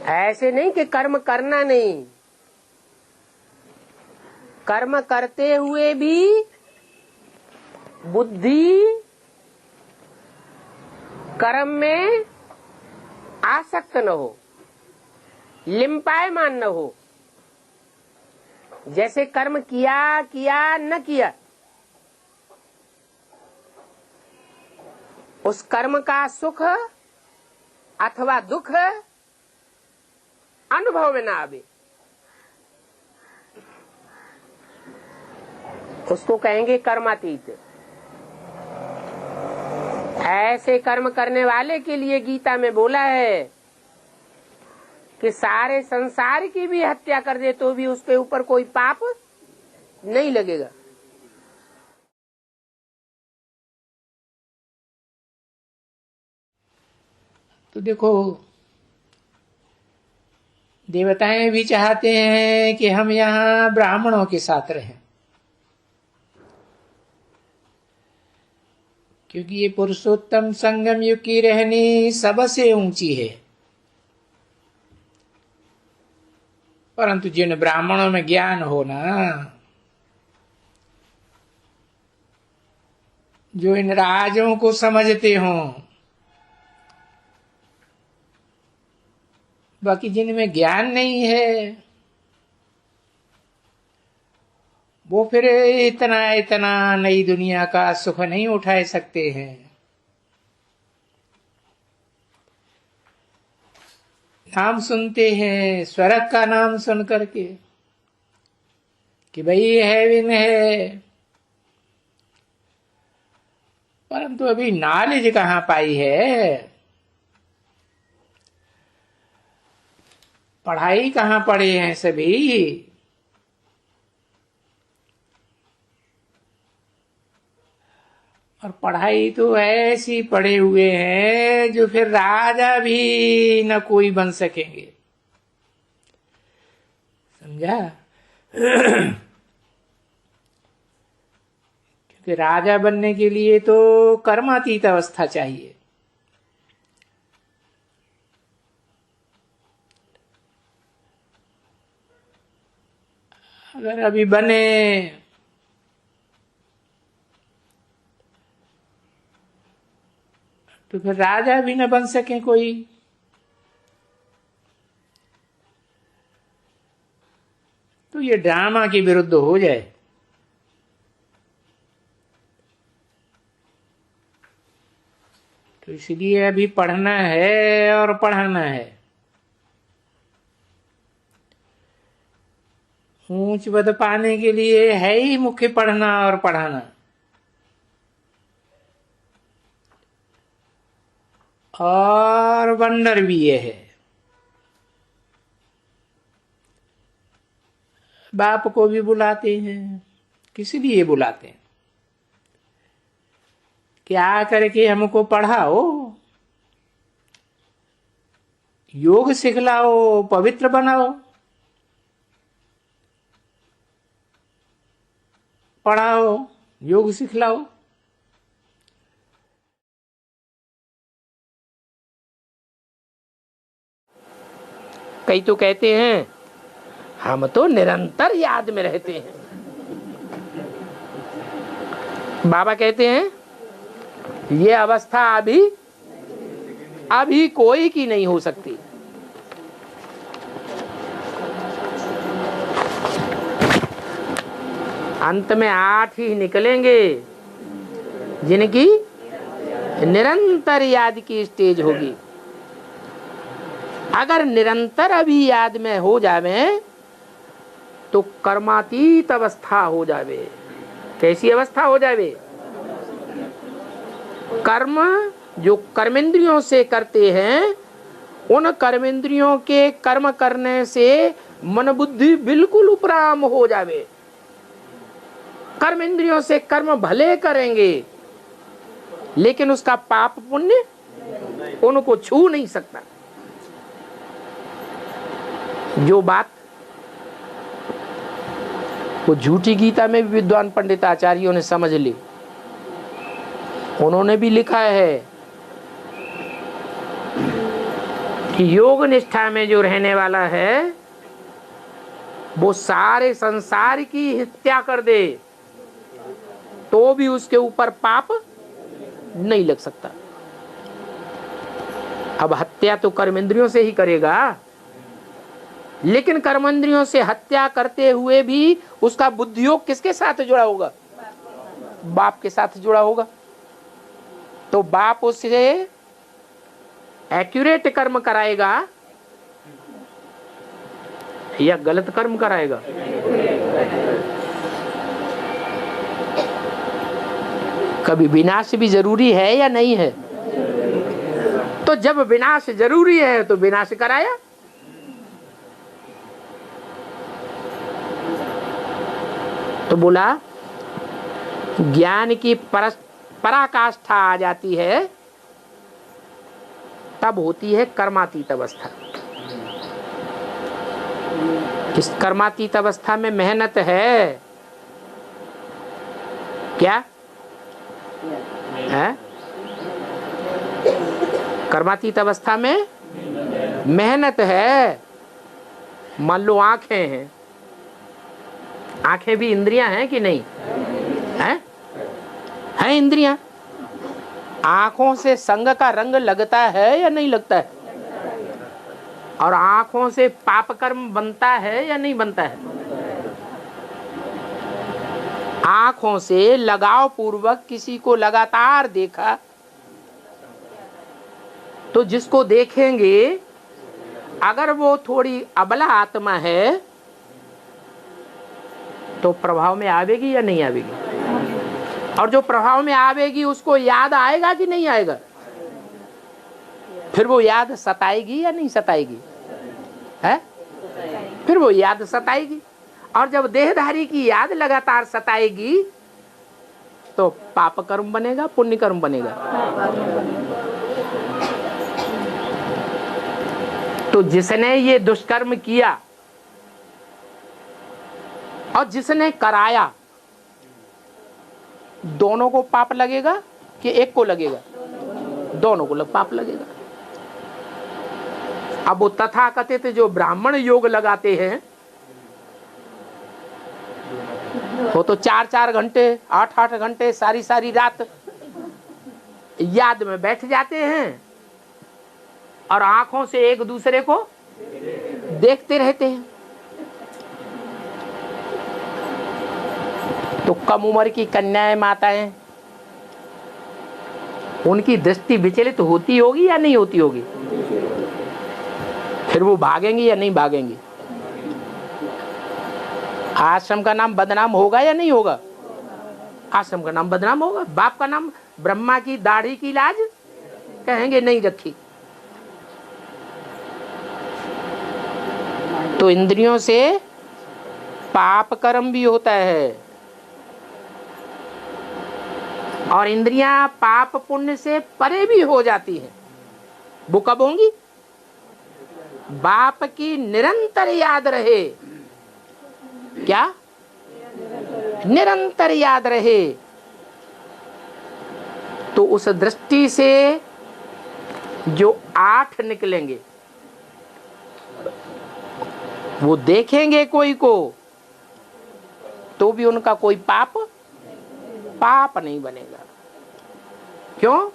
ऐसे नहीं कि कर्म करना नहीं, कर्म करते हुए भी बुद्धि कर्म में आसक्त न हो, लिम्पायमान न हो। जैसे कर्म किया किया न किया, उस कर्म का सुख अथवा दुख अनुभव में ना आवे, उसको कहेंगे कर्मातीत। ऐसे कर्म करने वाले के लिए गीता में बोला है कि सारे संसार की भी हत्या कर दे तो भी उसके ऊपर कोई पाप नहीं लगेगा। तो देखो, देवताएं भी चाहते हैं कि हम यहाँ ब्राह्मणों के साथ रहें, क्योंकि ये पुरुषोत्तम संगम युग की रहनी सबसे ऊंची है। परंतु जिन ब्राह्मणों में ज्ञान हो ना, जो इन राजों को समझते हों, बाकी जिनमें ज्ञान नहीं है, वो फिर इतना इतना नई दुनिया का सुख नहीं उठा सकते हैं। नाम सुनते हैं स्वर्ग का नाम सुन करके कि भाई हेवन है, परंतु अभी नॉलेज कहाँ पाई है, पढ़ाई कहाँ पढ़े हैं सभी। और पढ़ाई तो ऐसी पढ़े हुए हैं जो फिर राजा भी न कोई बन सकेंगे, समझा। क्योंकि राजा बनने के लिए तो कर्मातीत अवस्था चाहिए। अगर अभी बने तो फिर राजा भी न बन सके कोई। तो ये ड्रामा के विरुद्ध हो जाए। तो इसलिए अभी पढ़ना है और पढ़ाना है। ऊंच पद पाने के लिए है ही मुख्य पढ़ना और पढ़ाना। और वंडर भी ये है, बाप को भी बुलाते हैं। किस लिए बुलाते हैं? क्या करके हमको पढ़ाओ, योग सिखलाओ, पवित्र बनाओ। पढ़ाओ, योग सिखलाओ। कई तो कहते हैं हम तो निरंतर याद में रहते हैं। बाबा कहते हैं ये अवस्था अभी कोई की नहीं हो सकती। अंत में 8 ही निकलेंगे जिनकी निरंतर याद की स्टेज होगी। अगर निरंतर अभी याद में हो जावे तो कर्मातीत अवस्था हो जावे। कैसी अवस्था हो जावे? कर्म जो कर्मेंद्रियों से करते हैं, उन कर्मेंद्रियों के कर्म करने से मन बुद्धि बिल्कुल उपराम हो जावे, कर्म इंद्रियों से कर्म भले करेंगे लेकिन उसका पाप पुण्य उनको छू नहीं सकता। जो बात वो झूठी गीता में भी विद्वान पंडित आचार्यों ने समझ ली, उन्होंने भी लिखा है कि योग निष्ठा में जो रहने वाला है वो सारे संसार की हत्या कर दे तो भी उसके ऊपर पाप नहीं लग सकता। अब हत्या तो कर्मेंद्रियों से ही करेगा, लेकिन कर्मेंद्रियों से हत्या करते हुए भी उसका बुद्धियोग किसके साथ जुड़ा होगा? बाप के साथ जुड़ा होगा। तो बाप उससे एक्यूरेट कर्म कराएगा या गलत कर्म कराएगा? कभी विनाश भी जरूरी है या नहीं है? तो जब विनाश जरूरी है तो विनाश कराया। तो बोला ज्ञान की पराकाष्ठा आ जाती है तब होती है कर्मातीत अवस्था। इस कर्मातीत अवस्था में मेहनत है क्या है? कर्मातीत अवस्था में मेहनत है। मान लो आंखें हैं, आंखें भी इंद्रियां हैं कि नहीं है? हैं इंद्रियां। आंखों से संग का रंग लगता है या नहीं लगता है? और आंखों से पाप कर्म बनता है या नहीं बनता है? आंखों से लगाव पूर्वक किसी को लगातार देखा तो जिसको देखेंगे अगर वो थोड़ी अबला आत्मा है तो प्रभाव में आवेगी या नहीं आवेगी? और जो प्रभाव में आवेगी उसको याद आएगा कि नहीं आएगा? फिर वो याद सताएगी या नहीं सताएगी? है? फिर वो याद सताएगी। और जब देहधारी की याद लगातार सताएगी तो पाप कर्म बनेगा, पुण्य कर्म बनेगा। तो जिसने ये दुष्कर्म किया और जिसने कराया, दोनों को पाप लगेगा कि एक को लगेगा? दोनों को पाप लगेगा। अब वो तथाकथित जो ब्राह्मण योग लगाते हैं वो तो 4-4 घंटे 8-8 घंटे सारी रात याद में बैठ जाते हैं और आंखों से एक दूसरे को देखते रहते हैं। तो कम उम्र की कन्याएं माताएं, उनकी दृष्टि विचलित होती होगी या नहीं होती होगी? फिर वो भागेंगी या नहीं भागेंगी? आश्रम का नाम बदनाम होगा या नहीं होगा? आश्रम का नाम बदनाम होगा। बाप का नाम ब्रह्मा की दाढ़ी की लाज कहेंगे नहीं रखी। तो इंद्रियों से पाप कर्म भी होता है और इंद्रियां पाप पुण्य से परे भी हो जाती हैं। वो कब होंगी? बाप की निरंतर याद रहे। क्या? निरंतर याद रहे। तो उस दृष्टि से जो 8 निकलेंगे वो देखेंगे कोई को तो भी उनका कोई पाप नहीं बनेगा। क्यों?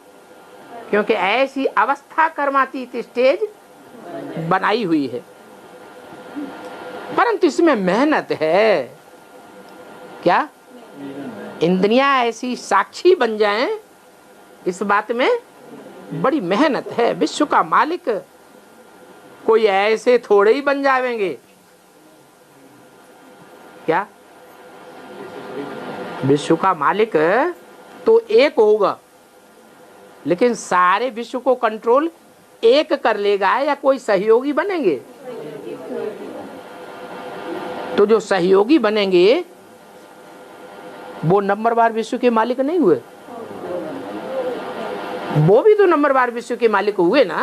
क्योंकि ऐसी अवस्था कर्मातीत स्टेज बनाई हुई है। परंतु इसमें मेहनत है। क्या? इंद्रियां ऐसी साक्षी बन जाएं, इस बात में बड़ी मेहनत है। विश्व का मालिक कोई ऐसे थोड़े ही बन जाएंगे। क्या? विश्व का मालिक तो एक होगा, लेकिन सारे विश्व को कंट्रोल एक कर लेगा या कोई सहयोगी बनेंगे? तो जो सहयोगी बनेंगे वो नंबरवार विश्व के मालिक नहीं हुए, वो भी तो नंबरवार विश्व के मालिक हुए ना।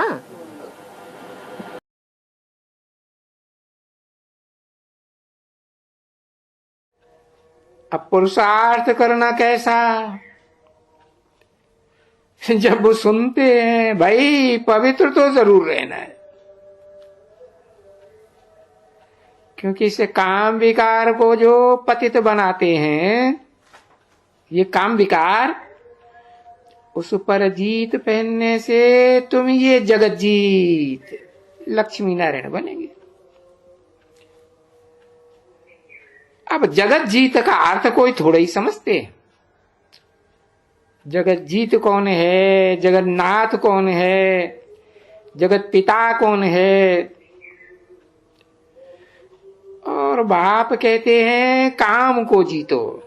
अब पुरुषार्थ करना कैसा? जब वो सुनते हैं भाई पवित्र तो जरूर रहना है, क्योंकि इसे काम विकार को जो पतित बनाते हैं, ये काम विकार, उस पर जीत पहनने से तुम ये जगत जीत लक्ष्मी नारायण बनेंगे। अब जगत जीत का अर्थ कोई थोड़ा ही समझते हैं। जगत जीत कौन है, जगन्नाथ कौन है, जगत पिता कौन है? और बाप कहते हैं काम को जीतो।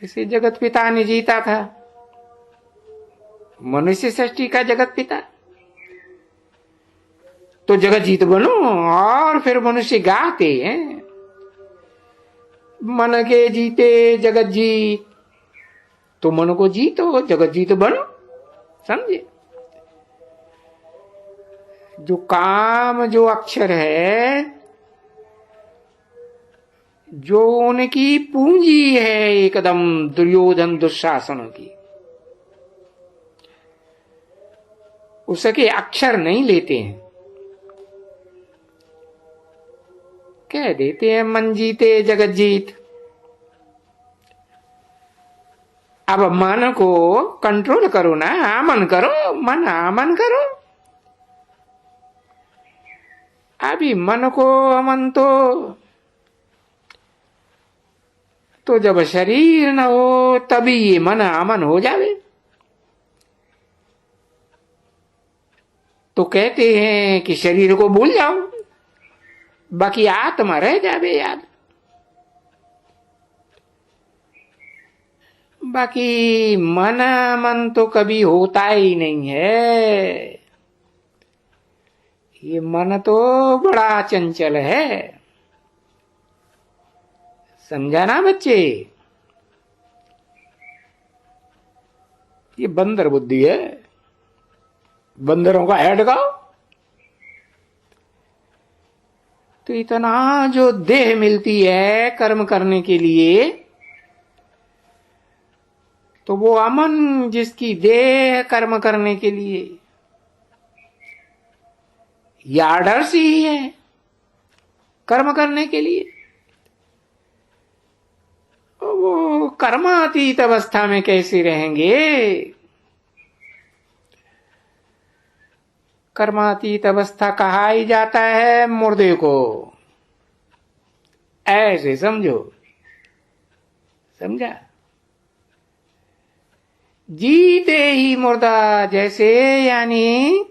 इसे जगत पिता ने जीता था, मनुष्य सृष्टि का जगत पिता। तो जगत जीत बनो। और फिर मनुष्य गाते हैं मन के जीते जगत जीत, तो मन को जीतो, जगत जीत बनो। समझे? जो काम जो अक्षर है, जो उनकी पूंजी है एकदम दुर्योधन दुशासनों की, उसके अक्षर नहीं लेते हैं, कह देते हैं मन जीते जगत जीत। अब मन को कंट्रोल करो ना, आमन करो, मन आमन करो। अभी मन को अमन तो जब शरीर न हो तभी ये मन अमन हो जावे। तो कहते हैं कि शरीर को भूल जाओ, बाकी आत्मा रह जावे याद। बाकी मन तो कभी होता ही नहीं है। ये मन तो बड़ा चंचल है, समझा ना बच्चे? ये बंदर बुद्धि है, बंदरों का हेड गाओ। तो इतना जो देह मिलती है कर्म करने के लिए, तो वो अमन जिसकी देह कर्म करने के लिए, ये आदर्श ही है कर्म करने के लिए। वो कर्मातीत अवस्था में कैसे रहेंगे? कर्मातीत अवस्था कहा ही जाता है मुर्दे को, ऐसे समझो। समझा? जीते ही मुर्दा जैसे, यानी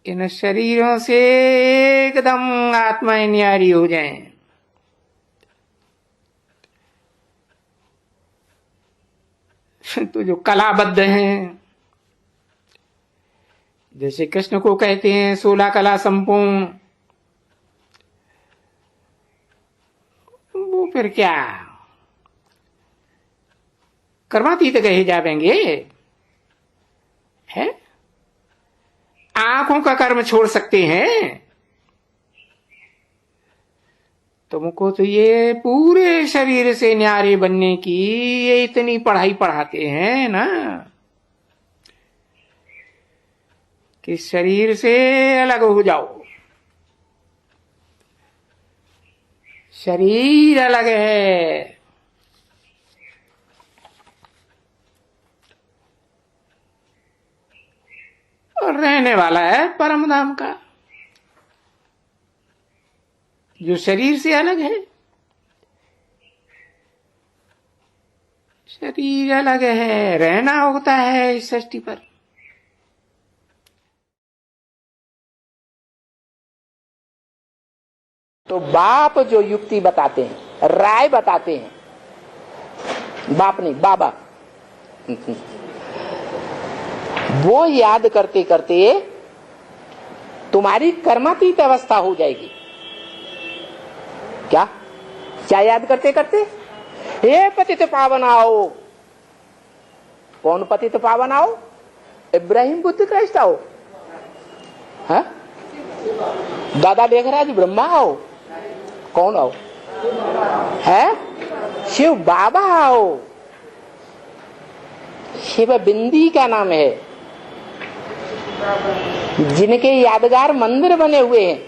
इन शरीरों से एकदम आत्माएं न्यारी हो जाएं। तो जो कलाबद्ध हैं, जैसे कृष्ण को कहते हैं 16 कला संपूर्ण, वो फिर क्या कर्मातीत कहे जाएंगे? है? आंखों का कर्म छोड़ सकते हैं, तुमको तो ये पूरे शरीर से न्यारे बनने की ये इतनी पढ़ाई पढ़ाते हैं ना, कि शरीर से अलग हो जाओ। शरीर अलग है, और रहने वाला है परम धाम का, जो शरीर से अलग है। शरीर अलग है, रहना होता है इस सृष्टि पर। तो बाप जो युक्ति बताते हैं, राय बताते हैं, बाप नहीं बाबा, वो याद करते करते तुम्हारी कर्मातीत अवस्था हो जाएगी। क्या क्या याद करते करते, हे पतित पावन आओ। कौन पतित पावन आओ? इब्राहिम बुद्ध क्राइस्ट आओ, है? दादा लेखराज ब्रह्मा आओ। कौन आओ? है शिव बाबा आओ। शिव बिंदी का नाम है, जिनके यादगार मंदिर बने हुए हैं,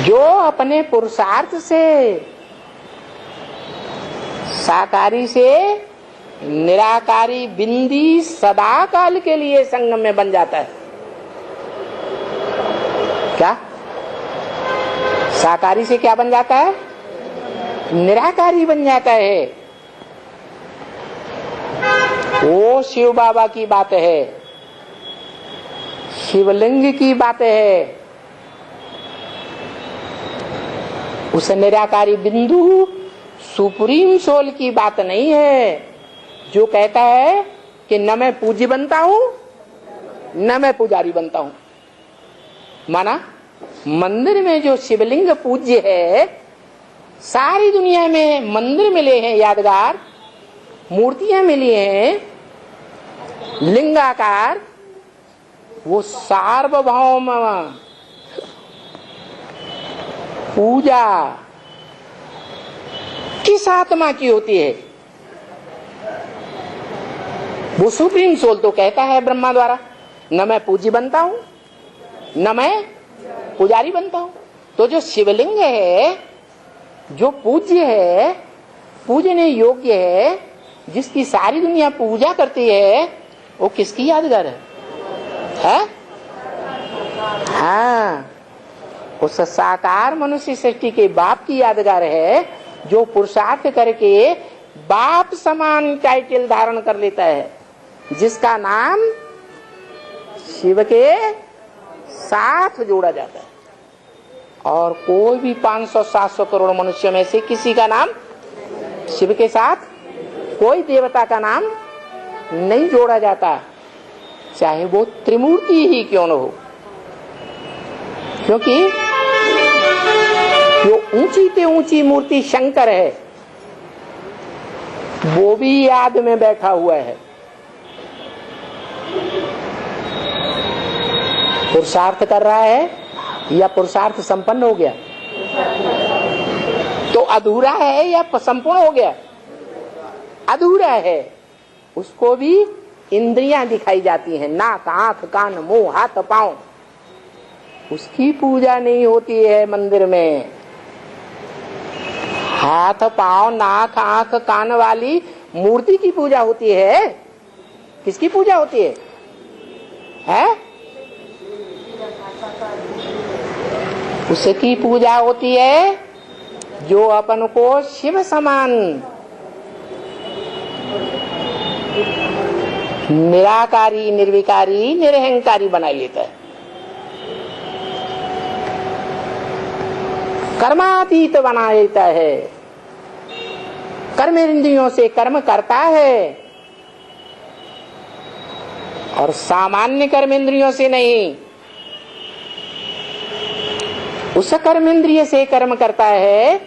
जो अपने पुरुषार्थ से साकारी से निराकारी बिंदी सदा काल के लिए संगम में बन जाता है। क्या साकारी से क्या बन जाता है? निराकारी बन जाता है। वो शिव बाबा की बात है, शिवलिंग की बात है। उस निराकारी बिंदु सुप्रीम सोल की बात नहीं है, जो कहता है कि न मैं पूज्य बनता हूं न मैं पुजारी बनता हूं। माना मंदिर में जो शिवलिंग पूज्य है, सारी दुनिया में मंदिर मिले हैं, यादगार मूर्तियां मिली हैं लिंगाकार, वो सार्वभौम पूजा किस आत्मा की होती है? वो सुप्रीम सोल तो कहता है ब्रह्मा द्वारा, न मैं पूज्य बनता हूं न मैं पुजारी बनता हूं। तो जो शिवलिंग है, जो पूज्य है, पूजने योग्य है, जिसकी सारी दुनिया पूजा करती है, वो किसकी यादगार है? हाँ, उस साकार मनुष्य सृष्टि के बाप की यादगार है, जो पुरुषार्थ करके बाप समान टाइटल धारण कर लेता है, जिसका नाम शिव के साथ जोड़ा जाता है। और कोई भी 500-700 करोड़ मनुष्य में से किसी का नाम शिव के साथ, कोई देवता का नाम नहीं जोड़ा जाता, चाहे वो त्रिमूर्ति ही क्यों न हो। क्योंकि जो ऊंची से ऊंची मूर्ति शंकर है, वो भी याद में बैठा हुआ है। पुरुषार्थ कर रहा है या पुरुषार्थ संपन्न हो गया? तो अधूरा है या संपूर्ण हो गया? अधूरा है। उसको भी इंद्रियां दिखाई जाती हैं, नाक आंख कान मुंह हाथ पांव। उसकी पूजा नहीं होती है मंदिर में। हाथ पांव नाक आंख कान वाली मूर्ति की पूजा होती है। किसकी पूजा होती है? उसकी पूजा होती है जो अपन को शिव समान निराकारी निर्विकारी निरहंकारी बना लेता है, कर्मातीत बना लेता है, कर्म इंद्रियों से कर्म करता है और सामान्य कर्म इंद्रियों से नहीं। उस कर्म इंद्रिय से कर्म करता है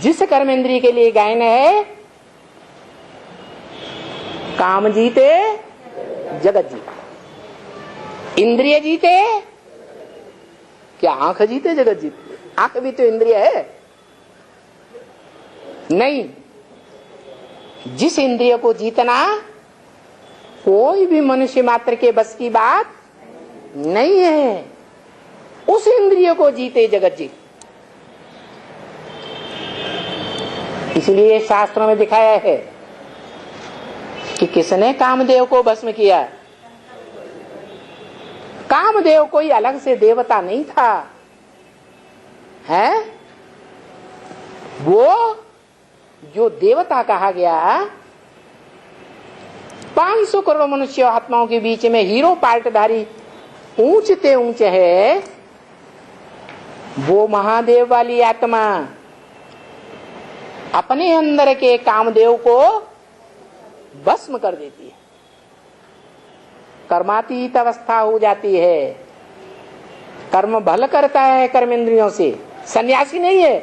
जिस कर्म इंद्रिय के लिए गायन है, काम जीते जगत जीते। इंद्रिय जीते क्या? आंख जीते जगत जीते? आंख भी तो इंद्रिय है नहीं। जिस इंद्रिय को जीतना कोई भी मनुष्य मात्र के बस की बात नहीं है, उस इंद्रिय को जीते जगत जीत। इसलिए शास्त्रों में दिखाया है कि किसने कामदेव को भस्म किया। कामदेव कोई अलग से देवता नहीं था, है वो जो देवता कहा गया 500 करोड़ मनुष्य आत्माओं के बीच में हीरो पार्टधारी ऊंचते ऊंचे है, वो महादेव वाली आत्मा अपने अंदर के कामदेव को भस्म कर देती है। कर्मातीत अवस्था हो जाती है। कर्म भल करता है कर्मेंद्रियों से। सन्यासी नहीं है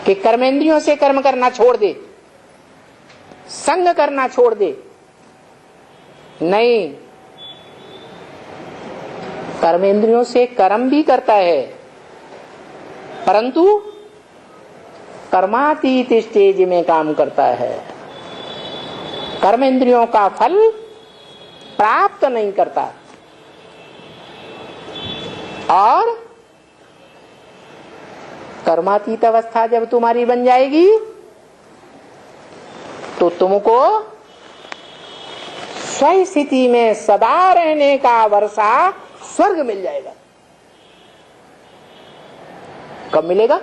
कि कर्मेंद्रियों से कर्म करना छोड़ दे, संग करना छोड़ दे, नहीं, कर्मेंद्रियों से कर्म भी करता है, परंतु कर्मातीत स्टेज में काम करता है। कर्मेंद्रियों का फल प्राप्त नहीं करता। और कर्मातीत अवस्था जब तुम्हारी बन जाएगी तो तुमको स्वस्थिति में सदा रहने का वर्षा स्वर्ग मिल जाएगा। कब मिलेगा?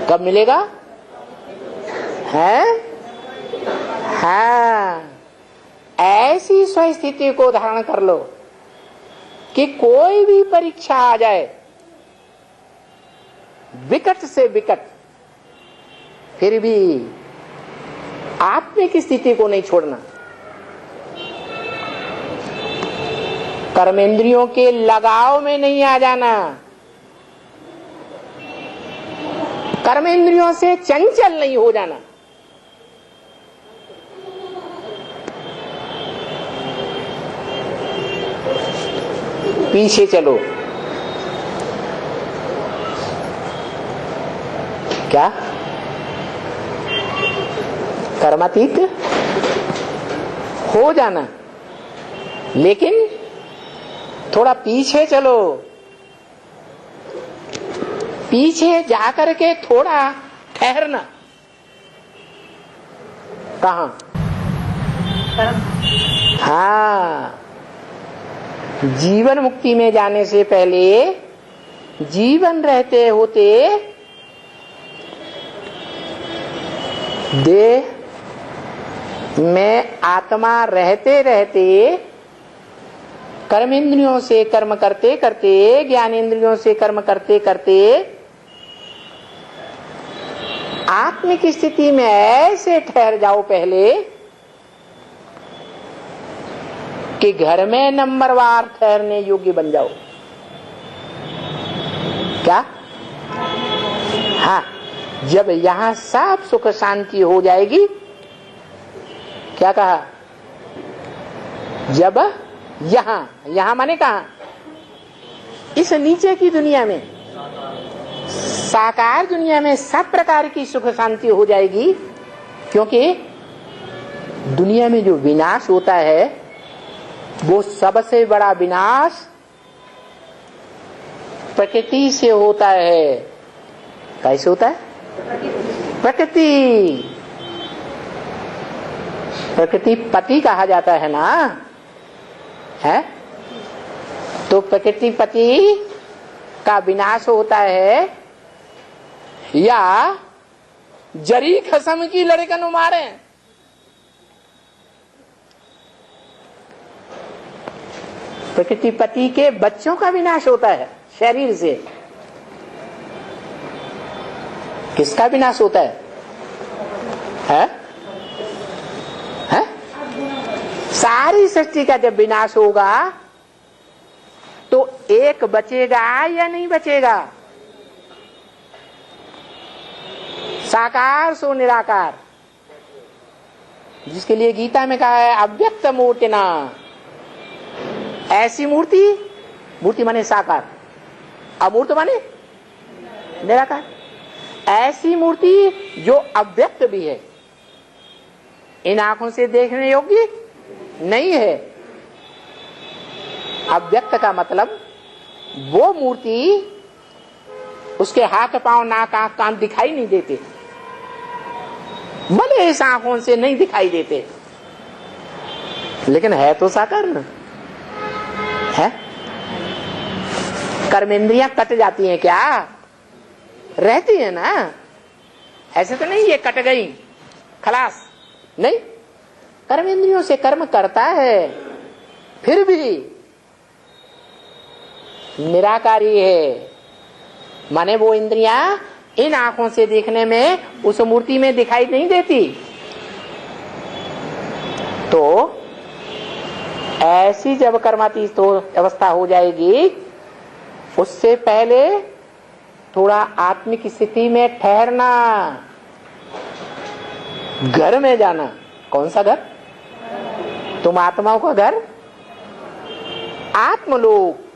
कब मिलेगा? है? हाँ, ऐसी स्वस्थिति को धारण कर लो कि कोई भी परीक्षा आ जाए, विकट से विकट, फिर भी आत्मिक स्थिति को नहीं छोड़ना। कर्मेंद्रियों के लगाव में नहीं आ जाना, कर्मेंद्रियों से चंचल नहीं हो जाना। पीछे चलो। क्या? कर्मातीत हो जाना, लेकिन थोड़ा पीछे चलो। पीछे जाकर के थोड़ा ठहरना। कहां? हाँ, जीवन मुक्ति में जाने से पहले जीवन रहते होते देह में आत्मा रहते रहते कर्मेंद्रियों से कर्म करते करते, ज्ञानेंद्रियों से कर्म करते करते आत्मिक स्थिति में ऐसे ठहर जाओ पहले कि घर में नंबरवार ठहरने योग्य बन जाओ। क्या? हाँ, जब यहां सब सुख शांति हो जाएगी, क्या कहा? जब यहां माने कहा? इस नीचे की दुनिया में, साकार दुनिया में सब प्रकार की सुख शांति हो जाएगी। क्योंकि दुनिया में जो विनाश होता है वो सबसे बड़ा विनाश प्रकृति से होता है। कैसे होता है? प्रकृति पति कहा जाता है ना, है? तो प्रकृति पति का विनाश होता है या जरी खसम की लड़कन मारे। प्रकृति पति के बच्चों का विनाश होता है शरीर से। किसका विनाश होता है? है? सारी सृष्टि का जब विनाश होगा तो एक बचेगा या नहीं बचेगा? साकार सो निराकार, जिसके लिए गीता में कहा है अव्यक्त मूर्तिना। ऐसी मूर्ति माने साकार, अमूर्त माने निराकार। ऐसी मूर्ति जो अव्यक्त भी है, इन आंखों से देखने योग्य नहीं है। अव्यक्त का मतलब वो मूर्ति, उसके हाथ पांव नाक आंख कान दिखाई नहीं देते, भले इस आंखों से नहीं दिखाई देते, लेकिन है तो साकार ना है। कर्मेंद्रियां कट जाती हैं क्या? रहती है ना। ऐसे तो नहीं ये कट गई खलास, नहीं, कर्मेंद्रियों से कर्म करता है, फिर भी निराकारी है। माने वो इंद्रियां इन आंखों से देखने में उस मूर्ति में दिखाई नहीं देती, तो ऐसी जब कर्मातीत अवस्था हो जाएगी, उससे पहले थोड़ा आत्मिक स्थिति में ठहरना, घर में जाना। कौन सा घर? तुम आत्माओं का घर, आत्मलोक।